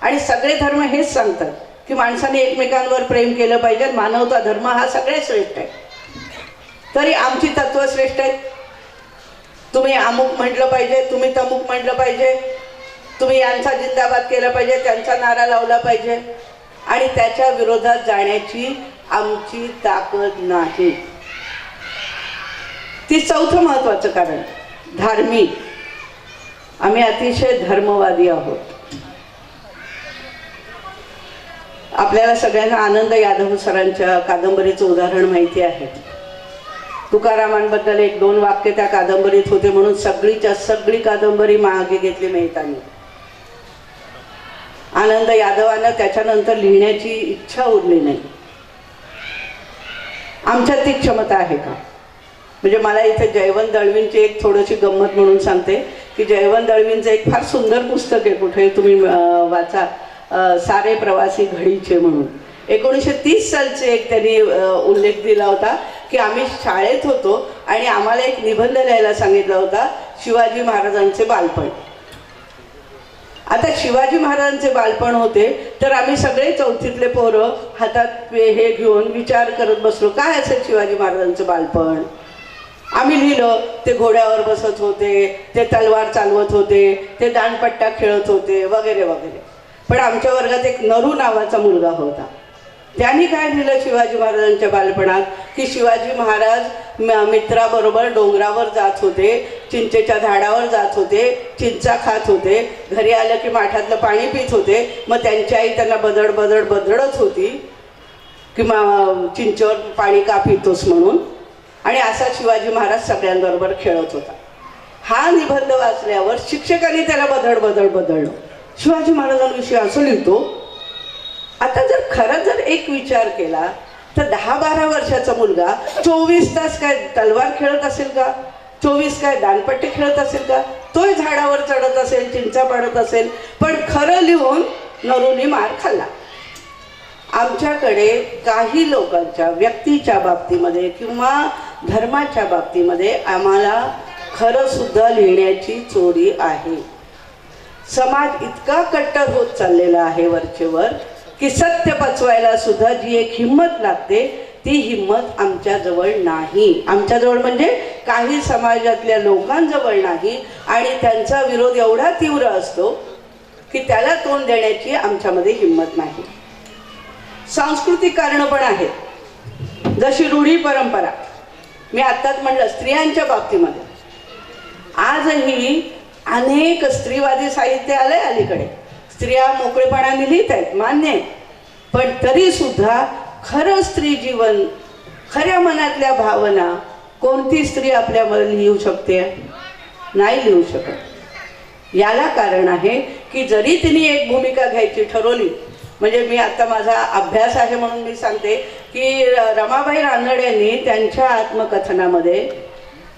आणि सगळे धर्म हेच सांगतात की माणसाने एकमेकांवर प्रेम केलं पाहिजे, मानवता धर्म हा सगळ्यात श्रेष्ठ आहे. तरी आमची तत्व श्रेष्ठ आहेत. तुम्ही अमुक म्हटलं पाहिजे, तुम्ही तमुक म्हटलं पाहिजे, तुम्ही यांचा जिंदाबाद केला पाहिजे, त्यांचा नारा लावला पाहिजे, आणि त्याच्या विरोधात जाण्याची आमची ताकद नाही. ती चौथं महत्वाचं कारण, धार्मिक. आम्ही अतिशय धर्मवादी आहोत. आपल्याला सगळ्यांना आनंद यादव सरांच्या कादंबरीचं उदाहरण माहिती आहे. तुकारामांबद्दल 1-2 वाक्य त्या कादंबरीत होते म्हणून सगळीच्या सगळी कादंबरी मागे घेतली मेहतांनी. आनंद यादवांना त्याच्यानंतर लिहिण्याची इच्छा उरली नाही. आमच्यात ती क्षमता आहे का? म्हणजे मला इथे जयवंत दळवींची एक थोडीशी गंमत म्हणून सांगते की जयवंत दळवींचं एक फार सुंदर पुस्तक आहे, कुठे तुम्ही वाचा, सारे प्रवासी घडीचे म्हणून. 1930 सालचे एक त्यांनी उल्लेख दिला होता की आम्ही शाळेत होतो आणि आम्हाला एक निबंध लिहायला सांगितला होता, शिवाजी महाराजांचे बालपण. आता शिवाजी महाराजांचे बालपण होते तर आम्ही सगळे चौथीतले पोरं हातात हे घेऊन विचार करत बसलो, काय असेल शिवाजी महाराजांचं बालपण. आम्ही लिहिलं, ते घोड्यावर बसत होते, ते तलवार चालवत होते, ते दांडपट्टा खेळत होते, वगैरे वगैरे. पण आमच्या वर्गात एक नरू नावाचा मुलगा होता. त्यांनी काय लिहिलं शिवाजी महाराजांच्या बालपणात, की शिवाजी महाराज मित्राबरोबर डोंगरावर जात होते, चिंचेच्या झाडावर जात होते, चिंचा खात होते, घरी आलं की माठातलं पाणी पित होते. मग त्यांची आई त्यांना बदडत होती की चिंचेवर पाणी का पितोस म्हणून. आणि असा शिवाजी महाराज सगळ्यांबरोबर खेळत होता. हा निबंध वाचल्यावर शिक्षकांनी त्याला बदडलं, शिवाजी महाराजांविषयी असं लिहितो. आता जर एक विचार केला तर 10-12 वर्षाचा मुलगा 24 तास काय तलवार खेळत असेल का? 24 काय दानपट्टे खेळत असेल का? तोही झाडावर चढत असेल, चिंचा पाडत असेल. पण खरं लिहून नरूनी मार खाल्ला. आमच्याकडे काही लोकांच्या व्यक्तीच्या बाबतीमध्ये किंवा धर्माच्या बाबतीमध्ये आम्हाला खरं सुद्धा लिहिण्याची चोरी आहे. समाज इतका कट्टर होत चाललेला आहे वरचेवर की सत्य पचवायला सुद्धा जी एक हिंमत लागते ती हिंमत आमच्याजवळ नाही. आमच्याजवळ म्हणजे काही समाजातल्या लोकांजवळ नाही. आणि त्यांचा विरोध एवढा तीव्र असतो की त्याला तोंड देण्याची आमच्यामध्ये हिंमत नाही. सांस्कृतिक कारणं पण आहेत, जशी रूढी परंपरा. मी आत्ताच म्हटलं, स्त्रियांच्या बाबतीमध्ये आजही अनेक स्त्रीवादी साहित्य आलंय अलीकडे. स्त्रिया मोकळेपणाने लिहित आहेत, मान्य आहे. पण तरी सुद्धा खरं स्त्री जीवन, खऱ्या मनातल्या भावना कोणती स्त्री आपल्यामध्ये लिहू शकते? नाही लिहू शकत. याला कारण आहे की जरी तिने एक भूमिका घ्यायची ठरवली, म्हणजे मी आता माझा अभ्यास आहे म्हणून मी सांगते की रमाबाई रानड्यांनी त्यांच्या आत्मकथनामध्ये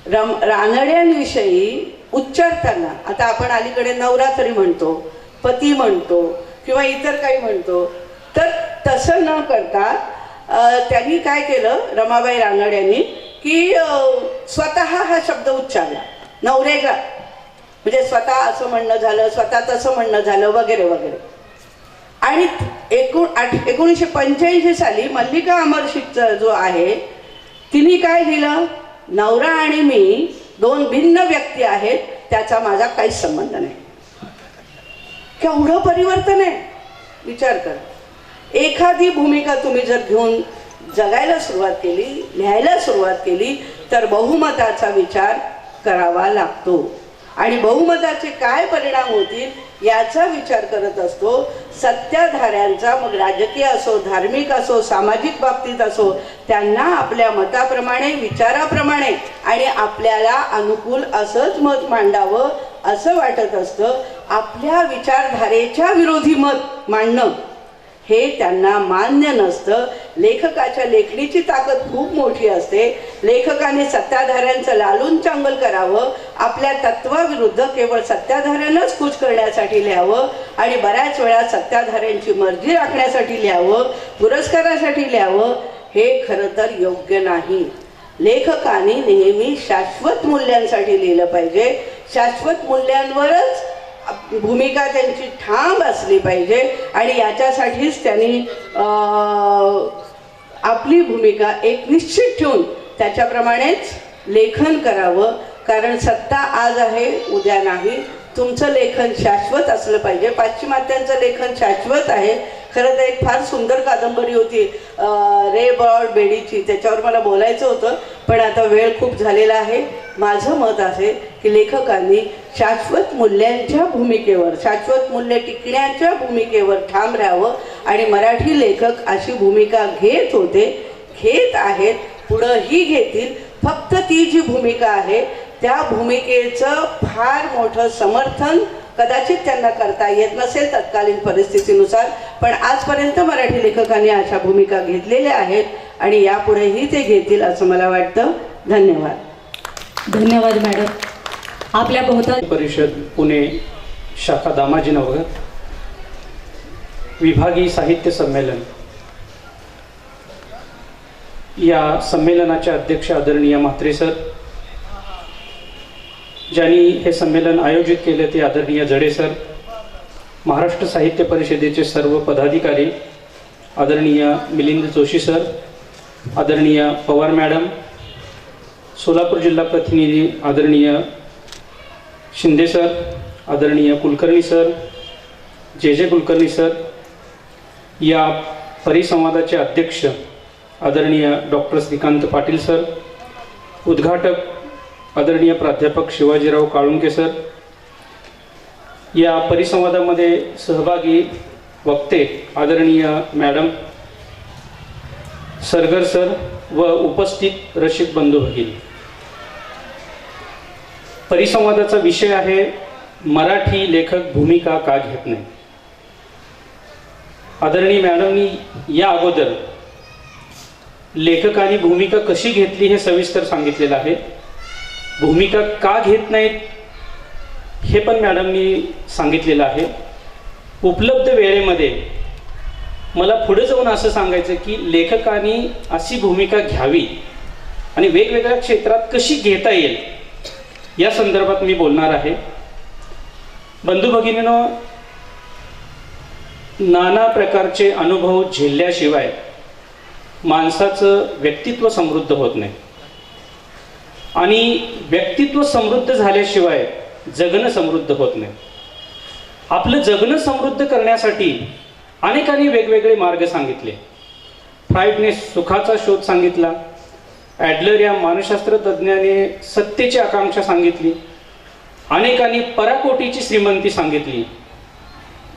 रानड्यांविषयी उच्चारताना, आता आपण अलीकडे नवरात्री म्हणतो, पती म्हणतो किंवा इतर काही म्हणतो, तर तसं न करता त्यांनी काय केलं रमाबाई रानड्यांनी की स्वतः हा शब्द उच्चारला नवऱ्याला. म्हणजे स्वतः असं म्हणणं झालं, स्वतः तसं म्हणणं झालं, वगैरे वगैरे. आणि 1985 साली मल्लिका अमरशीखचा जो आहे तिने काय लिहिलं, नवरा आणि मी 2 भिन्न व्यक्ती आहेत, त्याचा माझा काहीच संबंध नाही. केवढं परिवर्तन आहे. विचार करा. एखादी भूमिका तुम्ही जर घेऊन जगायला सुरुवात केली, लिहायला सुरुवात केली, तर बहुमताचा विचार करावा लागतो आणि बहुमताचे काय परिणाम होतील याचा विचार करत असतो. सत्ताधाऱ्यांचा, मग राजकीय असो, धार्मिक असो, सामाजिक बाबतीत असो, त्यांना आपल्या मताप्रमाणे, विचाराप्रमाणे आणि आपल्याला अनुकूल असंच मत मांडावं असं वाटत असतं. आपल्या विचारधारेच्या विरोधी मत मांडणं हे त्यांना मान्य नसतं. लेखकाच्या लेखणीची ताकद खूप मोठी असते. लेखकाने सत्ताधाऱ्यांचं लालून चांगल करावं, आपल्या तत्वाविरुद्ध केवळ सत्ताधाऱ्यांनाच खुश करण्यासाठी लिहावं आणि बऱ्याच वेळा सत्ताधाऱ्यांची मर्जी राखण्यासाठी लिहावं, पुरस्कारासाठी लिहावं, हे खरं तर योग्य नाही. लेखकाने नेहमी शाश्वत मूल्यांसाठी लिहिलं पाहिजे. शाश्वत मूल्यांवरच भूमिका त्यांची ठाम असली पाहिजे आणि याच्यासाठीच त्यांनी आपली भूमिका एक निश्चित ठेवून त्याच्याप्रमाणेच लेखन करावं. कारण सत्ता आज आहे, उद्या नाही. तुमचं लेखन शाश्वत असलं पाहिजे. पाश्चिमात्यांचं लेखन शाश्वत आहे. खरं तर एक फार सुंदर कादंबरी होती रे ब्रॉडबेरीची, त्याच्यावर मला बोलायचं होतं, पण आता वेळ खूप झालेला आहे. माझं मत आहे की लेखकांनी शाश्वत मूल्यांच्या भूमिकेवर, शाश्वत मूल्य टिकण्याच्या भूमिकेवर ठाम राहावं आणि मराठी लेखक अशी भूमिका घेत होते, घेत आहेत, पुढंही घेतील. फक्त ती जी भूमिका आहे त्या भूमिकेचं फार मोठं समर्थन कदाचित त्यांना करता येत नसेल तत्कालीन परिस्थितीनुसार, पण आजपर्यंत मराठी लेखकांनी अशा भूमिका घेतलेल्या आहेत आणि यापुढेही ते घेतील असं मला वाटतं. धन्यवाद. धन्यवाद मॅडम. आपल्या बहुतांश परिषद पुणे शाखा दामाजीनगर विभागीय साहित्य संमेलन या संमेलनाचे अध्यक्ष आदरणीय म्हात्रे सर, ज्यांनी हे संमेलन आयोजित केले ते आदरणीय जडे सर, महाराष्ट्र साहित्य परिषदेचे सर्व पदाधिकारी आदरणीय मिलिंद जोशी सर, आदरणीय पवार मॅडम, सोलापूर जिल्हा प्रतिनिधी आदरणीय शिंदे सर, आदरणीय कुलकर्णी सर, जे कुलकर्णी सर, या परिसंवादाचे अध्यक्ष आदरणीय डॉक्टर श्रीकांत पाटील सर, उद्घाटक आदरणीय प्राध्यापक शिवाजीराव काळुंके सर, या परिसंवादामध्ये सहभागी वक्ते आदरणीय मॅडम सरगर सर व उपस्थित रसिक बंधू भगिनी. परिसंवादाचा विषय आहे मराठी लेखक भूमिका का घेत नाही. आदरणीय मॅडमनी या अगोदर लेखकांनी भूमिका कशी घेतली हे सविस्तर सांगितलेलं आहे. भूमिका का घेत नाहीत हे पण मॅडमनी सांगितलेलं आहे. उपलब्ध वेळेमध्ये मला पुढे जाऊन असं सांगायचं की लेखकांनी अशी भूमिका घ्यावी आणि वेगवेगळ्या क्षेत्रात कशी घेता येईल या संदर्भात मी बोलणार आहे. बंधू भगिनींनो, नाना प्रकारचे अनुभव झेलल्याशिवाय माणसाचं व्यक्तित्व समृद्ध होत नाही आणि व्यक्तित्व समृद्ध झाल्याशिवाय जगणं समृद्ध होत नाही. आपलं जगणं समृद्ध करण्यासाठी अनेकांनी वेगवेगळे मार्ग सांगितले. फ्राईडने सुखाचा शोध सांगितला, ॲडलर या मानसशास्त्र तज्ज्ञाने सत्तेची आकांक्षा सांगितली, अनेकांनी पराकोटीची श्रीमंती सांगितली.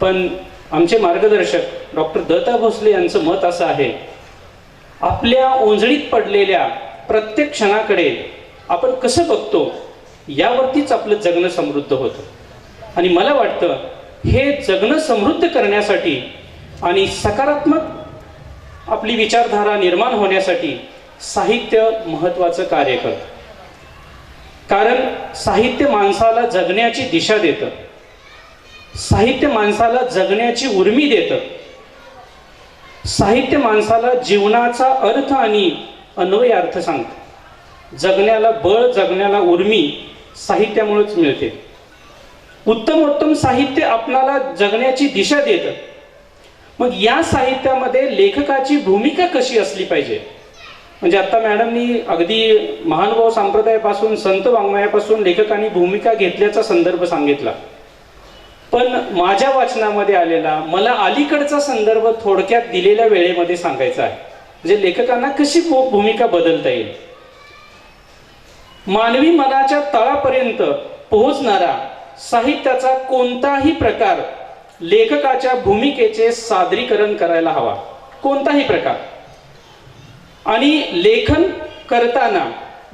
पण आमचे मार्गदर्शक डॉक्टर दत्ता भोसले यांचं मत असं आहे, आपल्या ओंजळीत पडलेल्या प्रत्येक क्षणाकडे आपण कसं बघतो यावरतीच आपलं जगणं समृद्ध होतं. आणि मला वाटतं हे जगणं समृद्ध करण्यासाठी आणि सकारात्मक आपली विचारधारा निर्माण होण्यासाठी साहित्य महत्त्वाचं कार्य करतं. कारण साहित्य माणसाला जगण्याची दिशा देतं, साहित्य माणसाला जगण्याची उर्मी देतं, साहित्य माणसाला जीवनाचा अर्थ आणि अन्वय अर्थ सांगतं. जगण्याला बळ, जगण्याला उर्मी साहित्यामुळेच मिळते. उत्तमोत्तम साहित्य आपणाला जगण्याची दिशा देतं. मग या साहित्यामध्ये लेखकाची भूमिका कशी असली पाहिजे, म्हणजे आता मॅडमनी अगदी महानुभाव संप्रदायापासून संत वाङ्मयापासून लेखकांनी भूमिका घेतल्याचा संदर्भ सांगितला. पण माझ्या वाचनामध्ये आलेला मला अलीकडचा संदर्भ थोडक्यात दिलेल्या वेळेमध्ये सांगायचा आहे, म्हणजे लेखकांना कशी भूमिका बदलता येईल. मानवी मनाच्या तळापर्यंत पोहोचणारा साहित्याचा कोणताही प्रकार लेखकाच्या भूमिकेचे सादरीकरण करायला हवा, कोणताही प्रकार. आणि लेखन करताना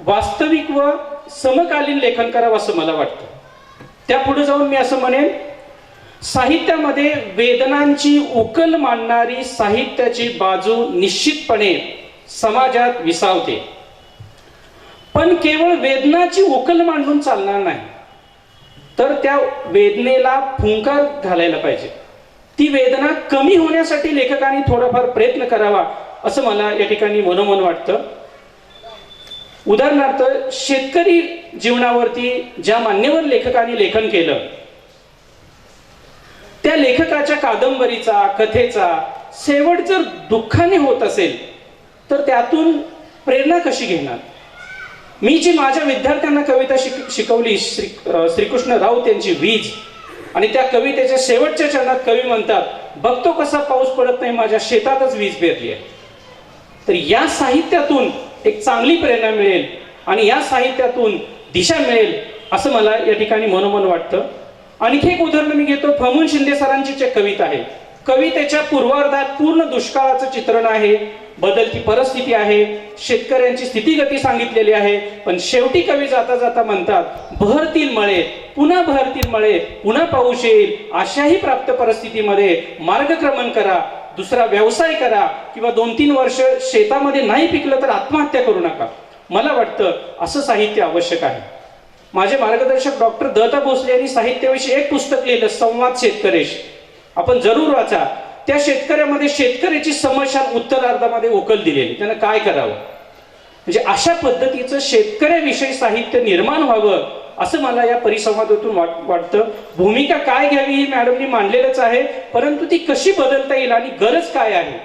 वास्तविक व समकालीन लेखन करावं असं मला वाटतं. त्यापुढे जाऊन मी असं म्हणेन, साहित्यामध्ये वेदनांची उकल मांडणारी साहित्याची बाजू निश्चितपणे समाजात विसावते, पण केवळ वेदनाची उकल मांडून चालणार नाही, तर त्या वेदनेला फुंकार घालायला पाहिजे. ती वेदना कमी होण्यासाठी लेखकांनी थोडाफार प्रयत्न करावा असं मला या ठिकाणी मनोमन वाटतं. उदाहरणार्थ, शेतकरी जीवनावरती ज्या मान्यवर लेखकांनी लेखन केलं, त्या लेखकाच्या कादंबरीचा, कथेचा शेवट जर दुःखाने होत असेल तर त्यातून प्रेरणा कशी घेणार. मी जी माझ्या विद्यार्थ्यांना कविता शिकवली, श्रीकृष्ण राऊत यांची वीज, आणि त्या कवितेच्या शेवटच्या चरणात कवी म्हणतात, बघतो कसा पाऊस पडत नाही, माझ्या शेतातच वीज पेरली आहे. तर या साहित्यातून एक चांगली प्रेरणा मिळेल आणि या साहित्यातून दिशा मिळेल असं मला या ठिकाणी मनोमन वाटतं. आणखी एक उदाहरण मी घेतो, फमून शिंदे सरांची जे कविता आहे, कवितेच्या पूर्वार्धात पूर्ण दुष्काळाचं चित्रण आहे, बदलती परिस्थिती आहे, शेतकऱ्यांची स्थितीगती सांगितलेली आहे, पण शेवटी कवी जाता जाता म्हणतात, बहरतील मळे, पुन्हा बहरतील मळे, पुन्हा पाऊस येईल, अशाही प्राप्त परिस्थितीमध्ये मार्गक्रमण करा, दुसरा व्यवसाय करा, किंवा 2-3 वर्ष शेतामध्ये नाही पिकलं तर आत्महत्या करू नका. मला वाटतं असं साहित्य आवश्यक आहे. माझे मार्गदर्शक डॉक्टर दत्ता भोसले यांनी साहित्याविषयी एक पुस्तक लिहिलं, संवाद शेतकऱ्याशी, आपण जरूर वाचा. त्या शेतकऱ्यामध्ये शेतकऱ्याची समस्या उत्तरार्धामध्ये उकल दिलेली, त्यानं काय करावं, म्हणजे अशा पद्धतीचं शेतकऱ्याविषयी साहित्य निर्माण व्हावं असं मला या परिसंवादातून वाटतं. भूमिका काय घ्यावी ही मॅडमनी मांडलेलंच आहे, परंतु ती कशी बदलता येईल आणि गरज काय आहे.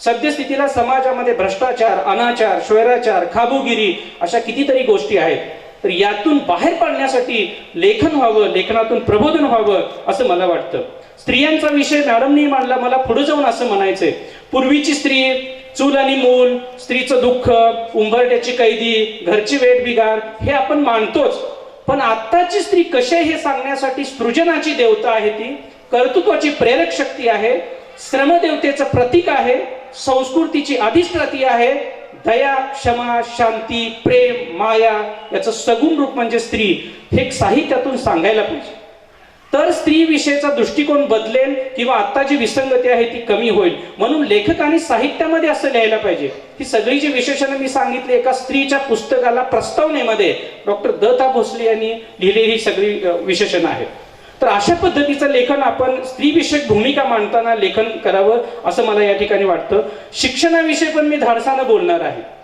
सद्यस्थितीला समाजामध्ये भ्रष्टाचार, अनाचार, स्वैराचार, खाबुगिरी अशा कितीतरी गोष्टी आहेत. तर यातून बाहेर पडण्यासाठी लेखन व्हावं, लेखनातून प्रबोधन व्हावं असं मला वाटतं. स्त्रियांचा विषय मॅडमनी मांडला, मला पुढे जाऊन असं म्हणायचंय, पूर्वीची स्त्री, चूल आणि मूल, स्त्रीचं दुःख, उंबरट्याची कैदी, घरची वेठ बिगार हे आपण मानतोच, पण आत्ताची स्त्री कशी आहे हे सांगण्यासाठी सृजनाची देवता आहे, ती कर्तृत्वाची प्रेरक शक्ती आहे, श्रमदेवतेचं प्रतीक आहे, संस्कृतीची अधिष्ठाती आहे, दया, क्षमा, शांती, प्रेम, माया याचं सगुण रूप म्हणजे स्त्री, हे साहित्यातून सांगायला पाहिजे. तर स्त्री विषयीचा दृष्टिकोन बदलेल किंवा आता जी विसंगती आहे ती कमी होईल. म्हणून लेखकांनी साहित्यामध्ये असं लिहायला पाहिजे. ही सगळी जी विशेषणं मी सांगितली एका स्त्रीच्या पुस्तकाला प्रस्तावनेमध्ये डॉक्टर दत्ता भोसले यांनी लिहिलेली सगळी विशेषणं आहेत. तर अशा पद्धतीचं लेखन आपण स्त्रीविषयक भूमिका मांडताना लेखन करावं असं मला या ठिकाणी वाटतं. शिक्षणाविषयी पण मी धाडसानं बोलणार आहे.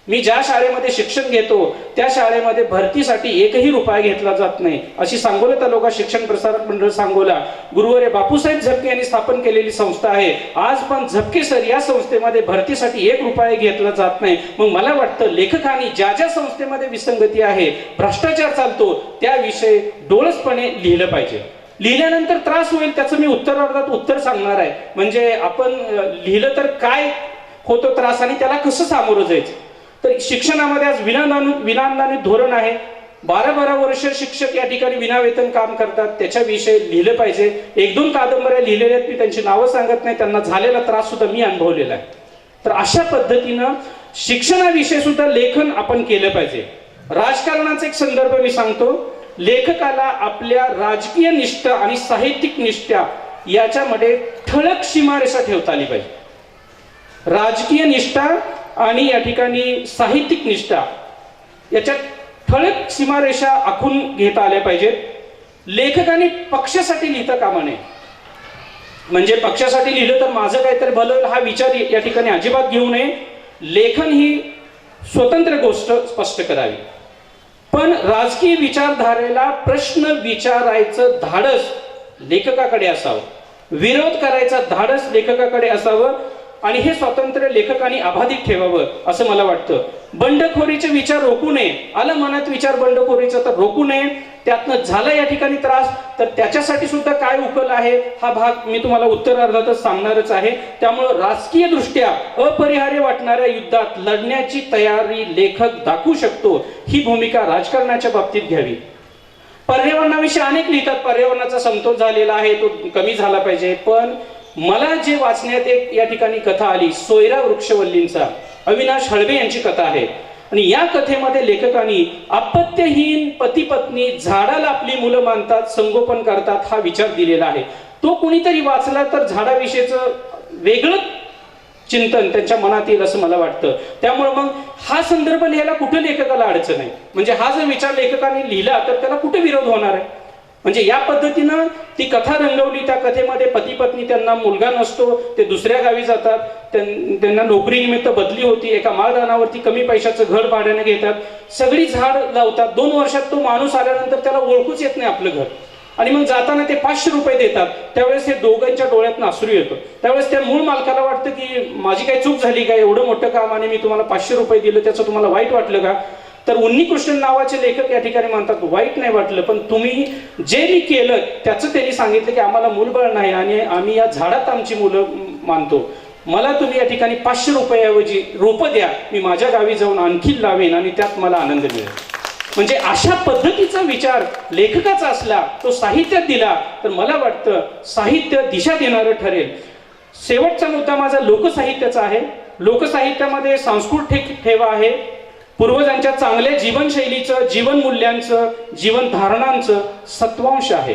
मी ज्या शाळेमध्ये शिक्षण घेतो त्या शाळेमध्ये भरतीसाठी एकही रुपया घेतला जात नाही, अशी सांगोला तालुका शिक्षण प्रसारक मंडळ सांगोला गुरुवर्य बापूसाहेब झपके यांनी स्थापन केलेली संस्था आहे. आज पण झपके सर या संस्थेमध्ये भरतीसाठी 1 रुपया घेतला जात नाही. मग मला वाटतं लेखकांनी ज्या ज्या संस्थेमध्ये विसंगती आहे, भ्रष्टाचार चालतो, त्याविषयी डोळसपणे लिहिलं पाहिजे. लिहिल्यानंतर त्रास होईल त्याचं मी उत्तरार्धात उत्तर सांगणार आहे. म्हणजे आपण लिहिलं तर काय होतो त्रास आणि त्याला कसं सामोरं जायचं. तर शिक्षणामध्ये आज विनाअनुदानित धोरण आहे. 12-12 वर्ष शिक्षक या ठिकाणी विनावेतन काम करतात, त्याच्याविषयी लिहिलं पाहिजे. 1-2 कादंबऱ्या लिहिलेल्या आहेत, मी त्यांची नावं सांगत नाही, त्यांना झालेला त्रास सुद्धा मी अनुभवलेला आहे. तर अशा पद्धतीनं शिक्षणाविषयी सुद्धा लेखन आपण केलं पाहिजे. राजकारणाचा एक संदर्भ मी सांगतो. लेखकाला आपल्या राजकीय निष्ठा आणि साहित्यिक निष्ठा याच्यामध्ये ठळक सीमारेषा ठेवता आली पाहिजे. राजकीय निष्ठा आणि या ठिकाणी साहित्यिक निष्ठा याच्यात ठळक सीमारेषा आखून घेता आल्या पाहिजेत. लेखकांनी पक्षासाठी लिहिता कामा नये. म्हणजे पक्षासाठी लिहिलं तर माझं काहीतरी भलं होईल हा विचार या ठिकाणी अजिबात घेऊ नये. लेखन ही स्वतंत्र गोष्ट स्पष्ट करावी, पण राजकीय विचारधारेला प्रश्न विचारायचं धाडस लेखकाकडे असावं, विरोध करायचा धाडस लेखकाकडे असावं. आणि हे स्वातंत्र्य लेखकांनी अबाधित ठेवावं असं मला वाटतं. बंडखोरीचे विचार रोखू नये, आलं मनात विचार बंडखोरीचा तर रोखू नये. त्यातनं झाला या ठिकाणी त्रास तर त्याच्यासाठी सुद्धा काय उकल आहे हा भाग मी तुम्हाला उत्तरार्धातच सांगणारच आहे. त्यामुळं राजकीय दृष्ट्या अपरिहार्य वाटणाऱ्या युद्धात लढण्याची तयारी लेखक दाखवू शकतो, ही भूमिका राजकारणाच्या बाबतीत घ्यावी. पर्यावरणाविषयी अनेक लिहितात, पर्यावरणाचा समतोल झालेला आहे, तो कमी झाला पाहिजे. पण मला जे वाचण्यात एक या ठिकाणी कथा आली, सोयरा वृक्षवल्लींचा, अविनाश हळवे यांची कथा आहे. आणि या कथेमध्ये लेखकांनी अपत्यहीन पती पत्नी झाडाला आपली मुलं मानतात, संगोपन करतात हा विचार दिलेला आहे. तो कोणीतरी वाचला तर झाडाविषयीचं वेगळं चिंतन त्यांच्या मनात येईल असं मला वाटतं. त्यामुळे मग हा संदर्भ लिहायला कुठे लेखकाला अडचण आहे, म्हणजे हा जर विचार लेखकाने लिहिला तर त्याला कुठे विरोध होणार आहे. म्हणजे या पद्धतीनं ती कथा रंगवली. त्या कथेमध्ये पती पत्नी, त्यांना मुलगा नसतो, ते दुसऱ्या गावी जातात, त्यांना नोकरीनिमित्त बदली होती, एका माळरानावरती कमी पैशाचं घर भाड्याने घेतात, सगळी झाड लावतात. 2 वर्षात तो माणूस आल्यानंतर त्याला ओळखूच येत नाही आपलं घर. आणि मग जाताना ते 500 रुपये देतात. त्यावेळेस हे दोघांच्या डोळ्यात अश्रू येतो. त्यावेळेस त्या मूळ मालकाला वाटतं की माझी काही चूक झाली का, एवढं मोठं काम आणि मी तुम्हाला 500 रुपये दिलं, त्याचं तुम्हाला वाईट वाटलं का. तर उन्नीकृष्णन नावाचे लेखक या ठिकाणी म्हणतात वाईट नाही वाटलं, पण तुम्ही जे मी केलं त्याचं त्यांनी सांगितलं की आम्हाला मूलबळ नाही आणि आम्ही या झाडात आमची मुलं मानतो. मला तुम्ही या ठिकाणी 500 रुपयाऐवजी रोपं द्या, मी माझ्या गावी जाऊन आणखी लावेन आणि त्यात मला आनंद मिळेल. म्हणजे अशा पद्धतीचा विचार लेखकाचा असला, तो साहित्यात दिला तर मला वाटतं साहित्य दिशा देणारं ठरेल. शेवटचा मुद्दा माझा लोकसाहित्याचा आहे. लोकसाहित्यामध्ये सांस्कृतिक ठेवा आहे, पूर्वजांच्या चांगल्या जीवनशैलीचं, जीवनमूल्यांचं, जीवनधारणांचं सत्वांश आहे.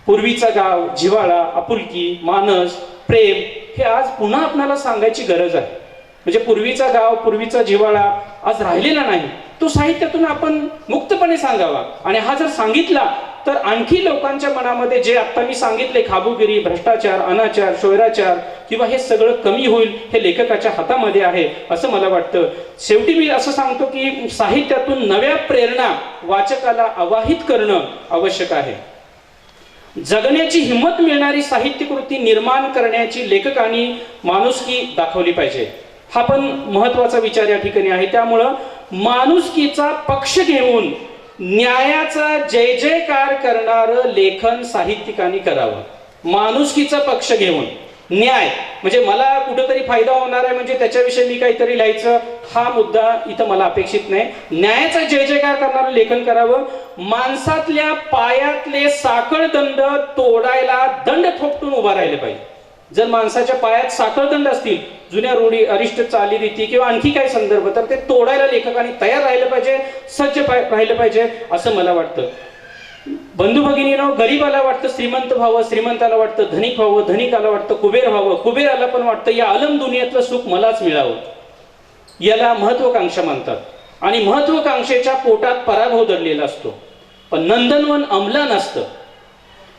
पूर्वीचा गाव, जिव्हाळा, आपुलकी, मानस, प्रेम हे आज पुन्हा आपल्याला सांगायची गरज आहे. म्हणजे पूर्वीचा गाव, पूर्वीचा जिव्हाळा आज राहिलेला नाही, तो साहित्यातून आपण मुक्तपणे सांगावा. आणि हा जर सांगितला तर आणखी लोकांच्या मनामध्ये जे आता मी सांगितले, खाबुगिरी, भ्रष्टाचार, अनाचार, स्वैराचार किंवा हे सगळं कमी होईल. हे लेखकाच्या हातामध्ये आहे असं मला वाटतं. शेवटी मी असं सांगतो की साहित्यातून नव्या प्रेरणा वाचकाला आवाहित करणं आवश्यक आहे. जगण्याची हिंमत मिळणारी साहित्यकृती निर्माण करण्याची लेखकांनी माणुसकी दाखवली पाहिजे. हा पण महत्वाचा विचार या ठिकाणी आहे. त्यामुळं माणुसकीचा पक्ष घेऊन न्यायाचा जय जयकार करणारं लेखन साहित्यिकांनी करावं. माणुसकीचा पक्ष घेऊन न्याय म्हणजे मला कुठेतरी फायदा होणार आहे म्हणजे त्याच्याविषयी मी काहीतरी लिहायचं, हा मुद्दा इथं मला अपेक्षित नाही. न्यायाचा जय जयकार करणारं लेखन करावं. माणसातल्या पायातले साखळदंड तोडायला दंड थोपटून उभा राहिले पाहिजे. जर माणसाच्या पायात साखळदंड असतील, जुन्या रूढी, अरिष्ट चालीरीती किंवा आणखी काही संदर्भ, तर ते तोडायला लेखकांनी तयार राहिलं पाहिजे, सज्ज राहिलं पाहिजे असं मला वाटतं. बंधू भगिनीनो, गरीबाला वाटतं श्रीमंत व्हावं, श्रीमंताला वाटतं धनिक व्हावं, धनिकाला वाटतं कुबेर व्हावं, कुबेराला पण वाटतं या अलम दुनियेतलं सुख मलाच मिळावं. याला महत्वाकांक्षा म्हणतात. आणि महत्वाकांक्षेच्या पोटात पराभव दडलेला असतो, पण नंदनवन अंमलान असतं.